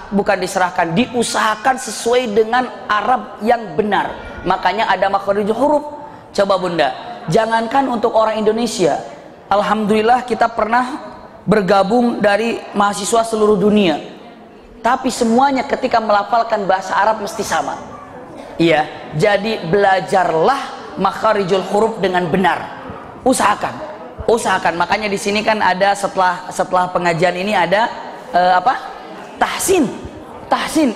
bukan diserahkan, diusahakan sesuai dengan Arab yang benar. Makanya ada makharijul huruf. Coba Bunda, jangankan untuk orang Indonesia. Alhamdulillah kita pernah bergabung dari mahasiswa seluruh dunia. Tapi semuanya ketika melafalkan bahasa Arab mesti sama. Iya, jadi belajarlah makharijul huruf dengan benar. Usahakan. Makanya di sini kan ada setelah pengajian ini ada tahsin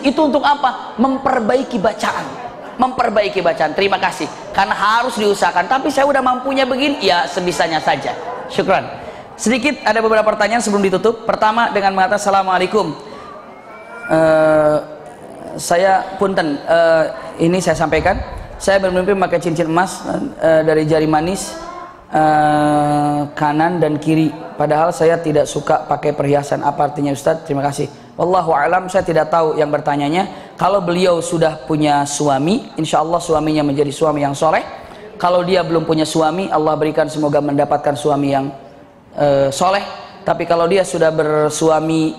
itu untuk apa? Memperbaiki bacaan. Terima kasih karena harus diusahakan, tapi saya udah mampunya begini ya sebisanya saja. Syukran. Sedikit ada beberapa pertanyaan sebelum ditutup. Pertama dengan mengatakan assalamualaikum, saya punten, ini saya sampaikan, saya bermimpi memakai cincin emas dari jari manis kanan dan kiri, padahal saya tidak suka pakai perhiasan. Apa artinya Ustadz? Terima kasih. Wallahu a'lam, saya tidak tahu yang bertanyanya. Kalau beliau sudah punya suami, insya Allah suaminya menjadi suami yang soleh. Kalau dia belum punya suami, Allah berikan semoga mendapatkan suami yang soleh. Tapi kalau dia sudah bersuami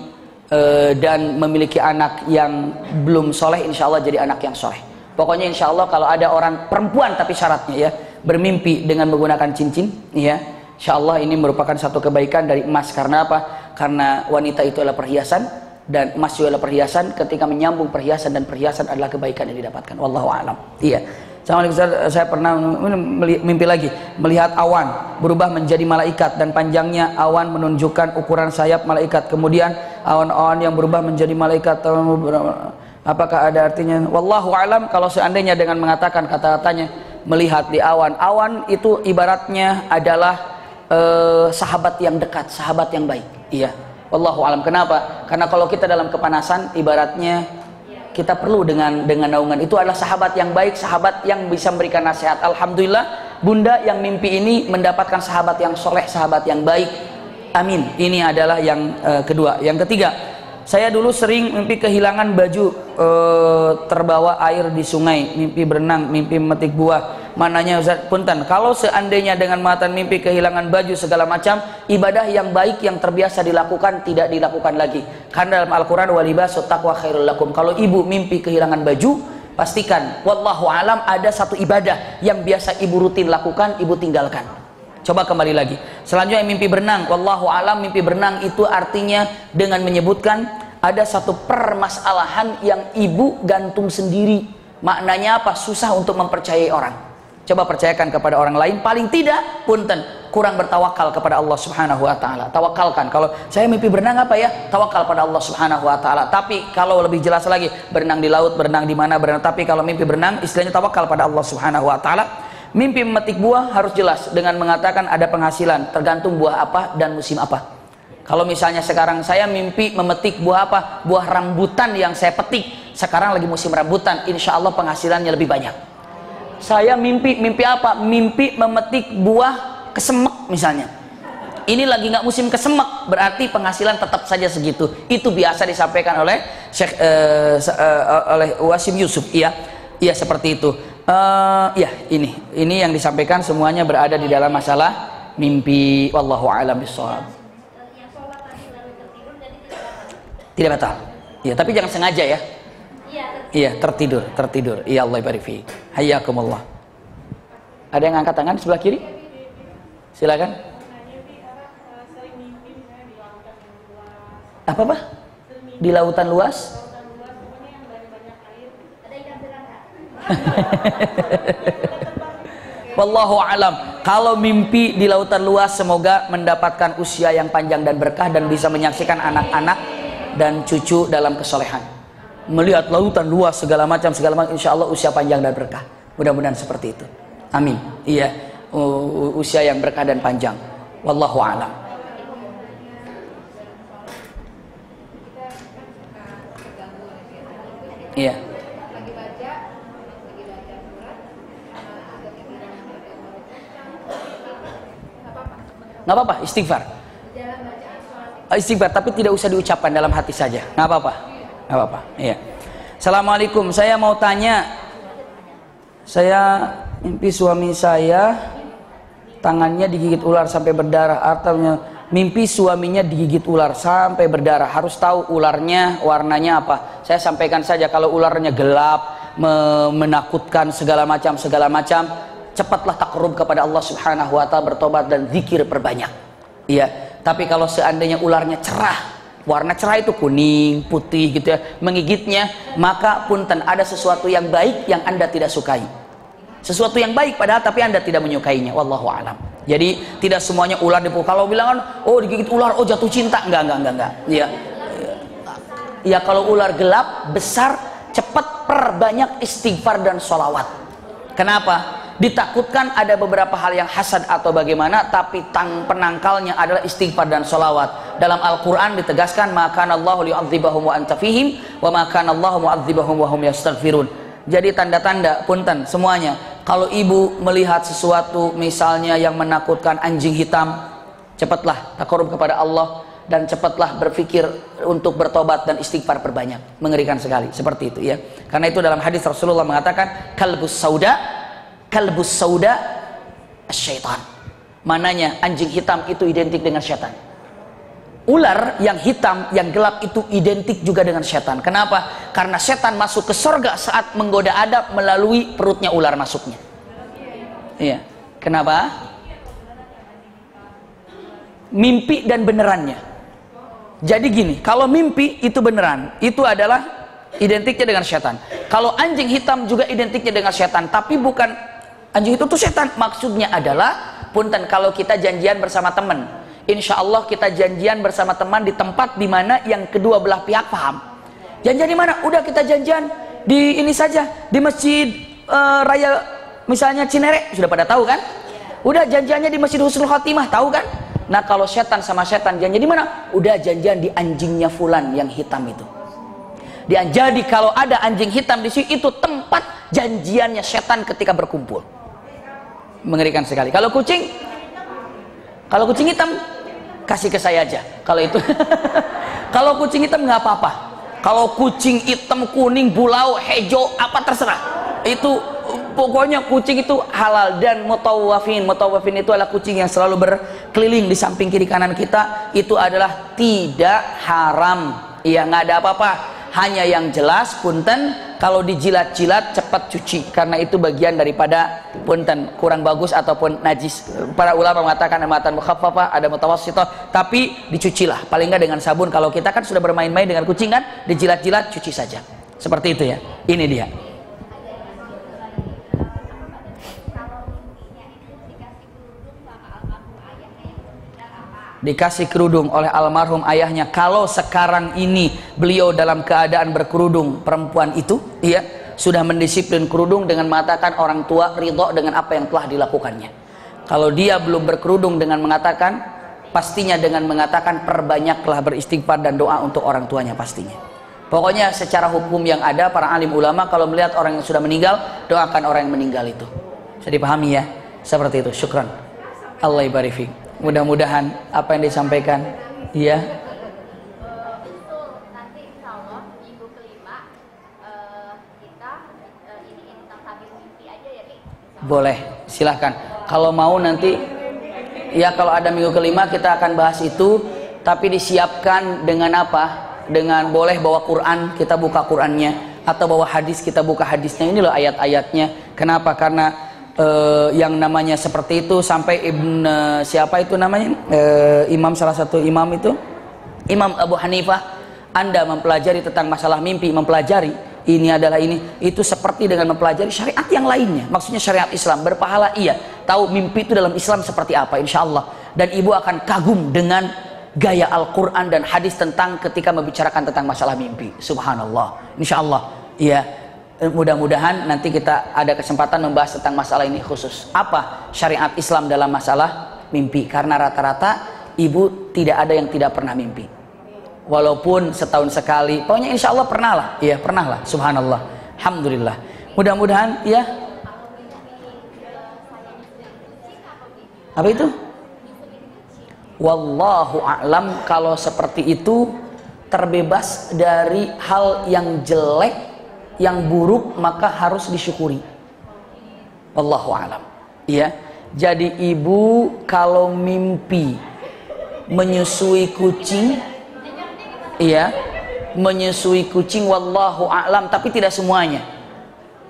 dan memiliki anak yang belum soleh, insya Allah jadi anak yang soleh. Pokoknya insya Allah kalau ada orang perempuan tapi syaratnya ya bermimpi dengan menggunakan cincin, ya, insya Allah ini merupakan satu kebaikan dari emas. Karena apa? Karena wanita itu adalah perhiasan dan emas juga adalah perhiasan. Ketika menyambung perhiasan dan perhiasan adalah kebaikan yang didapatkan. Wallahu a'lam. Iya. Assalamualaikum Ustaz, saya pernah mimpi lagi melihat awan berubah menjadi malaikat dan panjangnya awan menunjukkan ukuran sayap malaikat. Kemudian awan-awan yang berubah menjadi malaikat, apakah ada artinya? Wallahu a'lam. Kalau seandainya dengan mengatakan kata-katanya melihat di awan itu ibaratnya adalah sahabat yang dekat, sahabat yang baik. Iya. Wallahu a'lam. Kenapa? Karena kalau kita dalam kepanasan ibaratnya kita perlu dengan naungan. Itu adalah sahabat yang baik, sahabat yang bisa memberikan nasihat. Alhamdulillah Bunda yang mimpi ini mendapatkan sahabat yang soleh, sahabat yang baik. Amin. Ini adalah yang kedua. Yang ketiga, saya dulu sering mimpi kehilangan baju, terbawa air di sungai, mimpi berenang, mimpi memetik buah. Mananya Ustaz? Punten, kalau seandainya dengan mata mimpi kehilangan baju segala macam, ibadah yang baik yang terbiasa dilakukan tidak dilakukan lagi. Karena dalam Al-Quran walibasut taqwa khairul lakum. Kalau ibu mimpi kehilangan baju, pastikan wallahu alam ada satu ibadah yang biasa ibu rutin lakukan, ibu tinggalkan. Coba kembali lagi. Selanjutnya mimpi berenang, wallahu alam mimpi berenang itu artinya dengan menyebutkan ada satu permasalahan yang ibu gantung sendiri. Maknanya apa? Susah untuk mempercayai orang. Coba percayakan kepada orang lain, paling tidak punten kurang bertawakal kepada Allah Subhanahu wa taala. Tawakalkan. Kalau saya mimpi berenang apa ya? Tawakal pada Allah Subhanahu wa taala. Tapi kalau lebih jelas lagi, berenang di laut, berenang di mana, berenang. Tapi kalau mimpi berenang istilahnya tawakal pada Allah Subhanahu wa taala. Mimpi memetik buah harus jelas dengan mengatakan ada penghasilan, tergantung buah apa dan musim apa. Kalau misalnya sekarang saya mimpi memetik buah apa? Buah rambutan yang saya petik. Sekarang lagi musim rambutan, insya Allah penghasilannya lebih banyak. Saya mimpi apa? Mimpi memetik buah kesemek misalnya. Ini lagi nggak musim kesemek, berarti penghasilan tetap saja segitu. Itu biasa disampaikan oleh Syekh oleh Wasim Yusuf. Iya seperti itu. Ya ini yang disampaikan semuanya berada di dalam masalah mimpi. Wallahu a'lam bishawab. Tidak batal. Ya, tapi jangan sengaja ya. Iya, tertidur. Iya, Allah barik fi. Hayyakumullah. Ada yang angkat tangan sebelah kiri? Silakan. Apa? Di lautan luas? Wallahu alam. Kalau mimpi di lautan luas, semoga mendapatkan usia yang panjang dan berkah dan bisa menyaksikan anak-anak dan cucu dalam kesolehan. Melihat lautan luas segala macam, insya Allah usia panjang dan berkah. Mudah-mudahan seperti itu. Amin. Iya, usia yang berkah dan panjang. Wallahu a'lam. Iya. Nggak apa-apa, istighfar. Istighfar, tapi tidak usah diucapkan, dalam hati saja. Nggak apa-apa. Iya. Assalamualaikum, saya mau tanya. Saya mimpi suami saya tangannya digigit ular sampai berdarah. Artinya mimpi suaminya digigit ular sampai berdarah. Harus tahu ularnya warnanya apa. Saya sampaikan saja, kalau ularnya gelap, menakutkan segala macam, cepatlah takarrub kepada Allah Subhanahu wa taala, bertobat dan zikir perbanyak. Iya. Tapi kalau seandainya ularnya cerah, warna cerah itu kuning, putih gitu ya, menggigitnya, maka punten ada sesuatu yang baik yang Anda tidak sukai. Sesuatu yang baik padahal tapi Anda tidak menyukainya. Wallahu alam. Jadi tidak semuanya ular dipukul. Kalau bilang oh digigit ular, oh jatuh cinta, enggak. Ya. Ya kalau ular gelap, besar, cepat perbanyak istighfar dan sholawat. Kenapa? Ditakutkan ada beberapa hal yang hasad atau bagaimana, tapi penangkalnya adalah istighfar dan sholawat. Dalam Al-Quran ditegaskan, maka Allahu liyu'adzibahum wa anta fihim wa maka Allahu mu'adzibahum wa hum yastaghfirun. Jadi tanda-tanda punten semuanya. Kalau ibu melihat sesuatu misalnya yang menakutkan, anjing hitam, cepatlah takarrub kepada Allah dan cepatlah berpikir untuk bertobat dan istighfar perbanyak. Mengerikan sekali seperti itu ya. Karena itu dalam hadis Rasulullah mengatakan, kalbus sauda syaitan. Mananya anjing hitam itu identik dengan syaitan. Ular yang hitam, yang gelap itu identik juga dengan syaitan. Kenapa? Karena syaitan masuk ke surga saat menggoda Adam melalui perutnya ular masuknya. Iya. Kenapa? Mimpi dan benerannya. Jadi gini, kalau mimpi itu beneran, itu adalah identiknya dengan syaitan. Kalau anjing hitam juga identiknya dengan syaitan, tapi bukan anjing itu tuh setan. Maksudnya adalah, punten, kalau kita janjian bersama teman, insya Allah kita janjian bersama teman di tempat di mana yang kedua belah pihak paham. Janjian di mana? Udah kita janjian di ini saja, di masjid raya misalnya Cinere, sudah pada tahu kan? Udah janjiannya di Masjid Husnul Khotimah, tahu kan? Nah kalau setan sama setan janjian di mana? Udah janjian di anjingnya fulan yang hitam itu. Jadi kalau ada anjing hitam di situ, itu tempat janjiannya setan ketika berkumpul. Mengerikan sekali. Kalau kucing hitam kasih ke saya aja. Kalau itu, kalau kucing hitam nggak apa-apa. Kalau kucing hitam, kuning, bulau, hijau, apa terserah. Itu pokoknya kucing itu halal. Dan mutawafin itu adalah kucing yang selalu berkeliling di samping kiri kanan kita. Itu adalah tidak haram. Iya, nggak ada apa-apa. Hanya yang jelas, punten, kalau dijilat-jilat cepat cuci, karena itu bagian daripada punten kurang bagus ataupun najis. Para ulama mengatakan ada matan mukhaffafah, ada mutawassithah, tapi dicucilah paling nggak dengan sabun. Kalau kita kan sudah bermain-main dengan kucing kan, dijilat-jilat, cuci saja. Seperti itu ya. Ini dia. Dikasih kerudung oleh almarhum ayahnya. Kalau sekarang ini beliau dalam keadaan berkerudung, perempuan itu, iya, sudah mendisiplin kerudung dengan mengatakan orang tua ridho dengan apa yang telah dilakukannya. Kalau dia belum berkerudung dengan mengatakan, pastinya dengan mengatakan perbanyaklah beristighfar dan doa untuk orang tuanya pastinya. Pokoknya secara hukum yang ada, para alim ulama kalau melihat orang yang sudah meninggal, doakan orang yang meninggal itu. Bisa dipahami ya? Seperti itu. Syukran. Allah ibarik fiik. Mudah-mudahan apa yang disampaikan, iya. Nanti insya Allah minggu kelima kita ini tentang tabir mimpi aja ya, Ki? Boleh, silahkan. Kalau mau nanti, ya kalau ada minggu kelima kita akan bahas itu, tapi disiapkan dengan apa? Dengan boleh bawa Quran, kita buka Qurannya, atau bawa hadis, kita buka hadisnya. Ini loh ayat-ayatnya. Kenapa? Karena yang namanya seperti itu sampai siapa itu namanya? Imam, salah satu imam itu, Imam Abu Hanifah, Anda mempelajari tentang masalah mimpi, mempelajari ini adalah ini, itu seperti dengan mempelajari syariat yang lainnya. Maksudnya syariat Islam, berpahala iya. Tahu mimpi itu dalam Islam seperti apa, insya Allah. Dan ibu akan kagum dengan gaya Al-Quran dan hadis tentang ketika membicarakan tentang masalah mimpi. Subhanallah, insya Allah. Iya, mudah-mudahan nanti kita ada kesempatan membahas tentang masalah ini khusus. Apa syariat Islam dalam masalah mimpi? Karena rata-rata ibu tidak ada yang tidak pernah mimpi. Walaupun setahun sekali, pokoknya insya Allah pernah lah. Iya, pernah lah. Subhanallah, alhamdulillah. Mudah-mudahan, ya. Apa itu? Wallahu a'lam. Kalau seperti itu terbebas dari hal yang jelek, yang buruk, maka harus disyukuri. Wallahu a'lam. Iya. Jadi ibu kalau mimpi menyusui kucing, iya, menyusui kucing, wallahu a'lam, tapi tidak semuanya.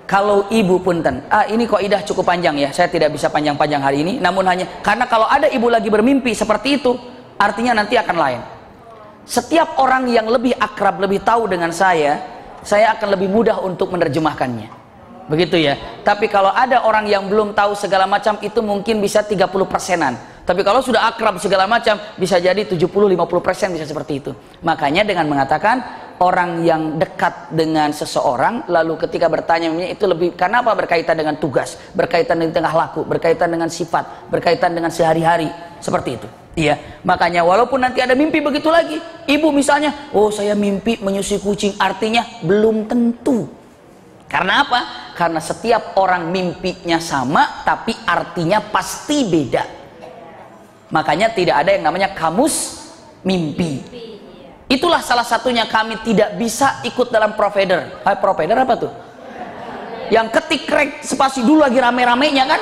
Kalau ibu punten, ini kaidah cukup panjang ya, saya tidak bisa panjang-panjang hari ini, namun hanya karena kalau ada ibu lagi bermimpi seperti itu, artinya nanti akan lain. Setiap orang yang lebih akrab, lebih tahu dengan saya akan lebih mudah untuk menerjemahkannya. Begitu ya. Tapi kalau ada orang yang belum tahu segala macam, itu mungkin bisa 30%-an. Tapi kalau sudah akrab segala macam, bisa jadi 70-50% bisa seperti itu. Makanya dengan mengatakan orang yang dekat dengan seseorang, lalu ketika bertanya itu lebih, karena apa? Berkaitan dengan tugas, berkaitan dengan tingkah laku, berkaitan dengan sifat, berkaitan dengan sehari-hari, seperti itu. Iya, makanya walaupun nanti ada mimpi begitu lagi, ibu misalnya, oh saya mimpi menyusui kucing, artinya belum tentu. Karena apa? Karena setiap orang mimpinya sama, tapi artinya pasti beda. Makanya tidak ada yang namanya kamus mimpi. Itulah salah satunya kami tidak bisa ikut dalam provider. Provider apa tuh? Yang ketik rek spasi dulu lagi rame-ramenya kan?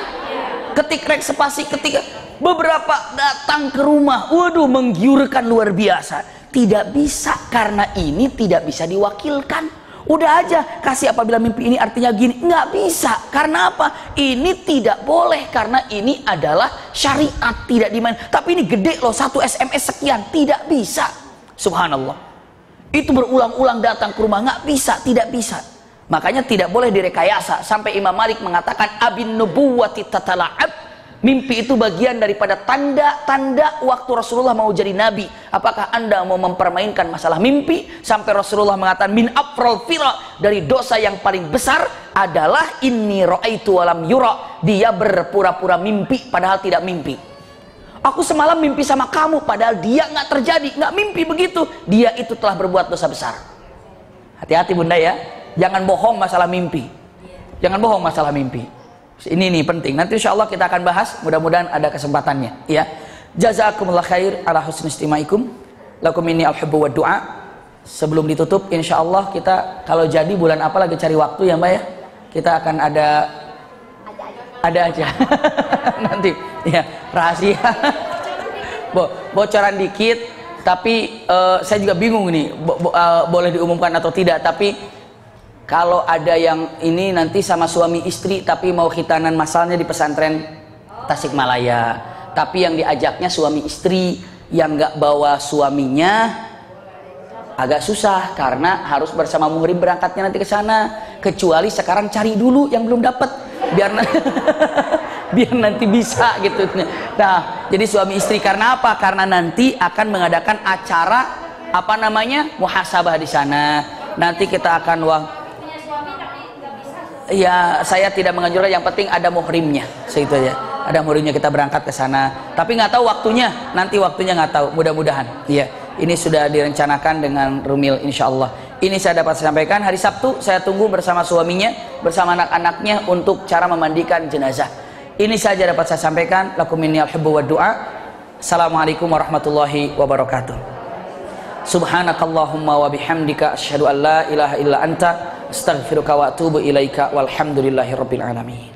Ketik rek spasi ketika beberapa datang ke rumah, waduh menggiurkan luar biasa. Tidak bisa, karena ini tidak bisa diwakilkan. Udah aja kasih apabila mimpi ini artinya gini, nggak bisa. Karena apa? Ini tidak boleh, karena ini adalah syariat, tidak dimain. Tapi ini gede loh, 1 SMS sekian, tidak bisa. Subhanallah. Itu berulang-ulang datang ke rumah, nggak bisa, tidak bisa. Makanya tidak boleh direkayasa. Sampai Imam Malik mengatakan abin nubuwati tatala'ab. Mimpi itu bagian daripada tanda-tanda waktu Rasulullah mau jadi nabi. Apakah Anda mau mempermainkan masalah mimpi? Sampai Rasulullah mengatakan min afral fira, dari dosa yang paling besar adalah inni ra'aitu walam yura, dia berpura-pura mimpi padahal tidak mimpi. Aku semalam mimpi sama kamu padahal dia nggak terjadi, nggak mimpi begitu. Dia itu telah berbuat dosa besar. Hati-hati bunda ya, jangan bohong masalah mimpi. Jangan bohong masalah mimpi. Ini nih penting. Nanti insya Allah kita akan bahas. Mudah-mudahan ada kesempatannya. Ya. Jazakumullah khair ala husni istimaikum. Lakum inni al-hubbu wa du'a. Sebelum ditutup, insya Allah kita kalau jadi bulan apa lagi cari waktu ya Mbak ya. Kita akan ada aja. Nanti ya rahasia. Bocoran dikit. Tapi saya juga bingung nih. Boleh diumumkan atau tidak. Tapi kalau ada yang ini nanti sama suami istri tapi mau khitanan masalnya di pesantren Tasikmalaya, tapi yang diajaknya suami istri, yang nggak bawa suaminya agak susah karena harus bersama muhrim berangkatnya nanti ke sana. Kecuali sekarang cari dulu yang belum dapat biar nanti bisa gitu. Nah, jadi suami istri karena apa? Karena nanti akan mengadakan acara apa namanya muhasabah di sana. Nanti kita akan Ya saya tidak menganjurkan, yang penting ada muhrimnya, itu aja. Ada muhrimnya kita berangkat ke sana. Tapi nggak tahu waktunya, nanti waktunya nggak tahu. Mudah-mudahan. Ya, ini sudah direncanakan dengan Rumil, insya Allah. Ini saya dapat sampaikan. Hari Sabtu saya tunggu bersama suaminya, bersama anak-anaknya untuk cara memandikan jenazah. Ini saja dapat saya sampaikan. Lakum minni al-hubbu wa du'a. Assalamualaikum warahmatullahi wabarakatuh. Subhanakallahumma wa bihamdika asyhadu an la ilaha illa anta astaghfiruka wa atubu ilaika walhamdulillahi rabbil alamin.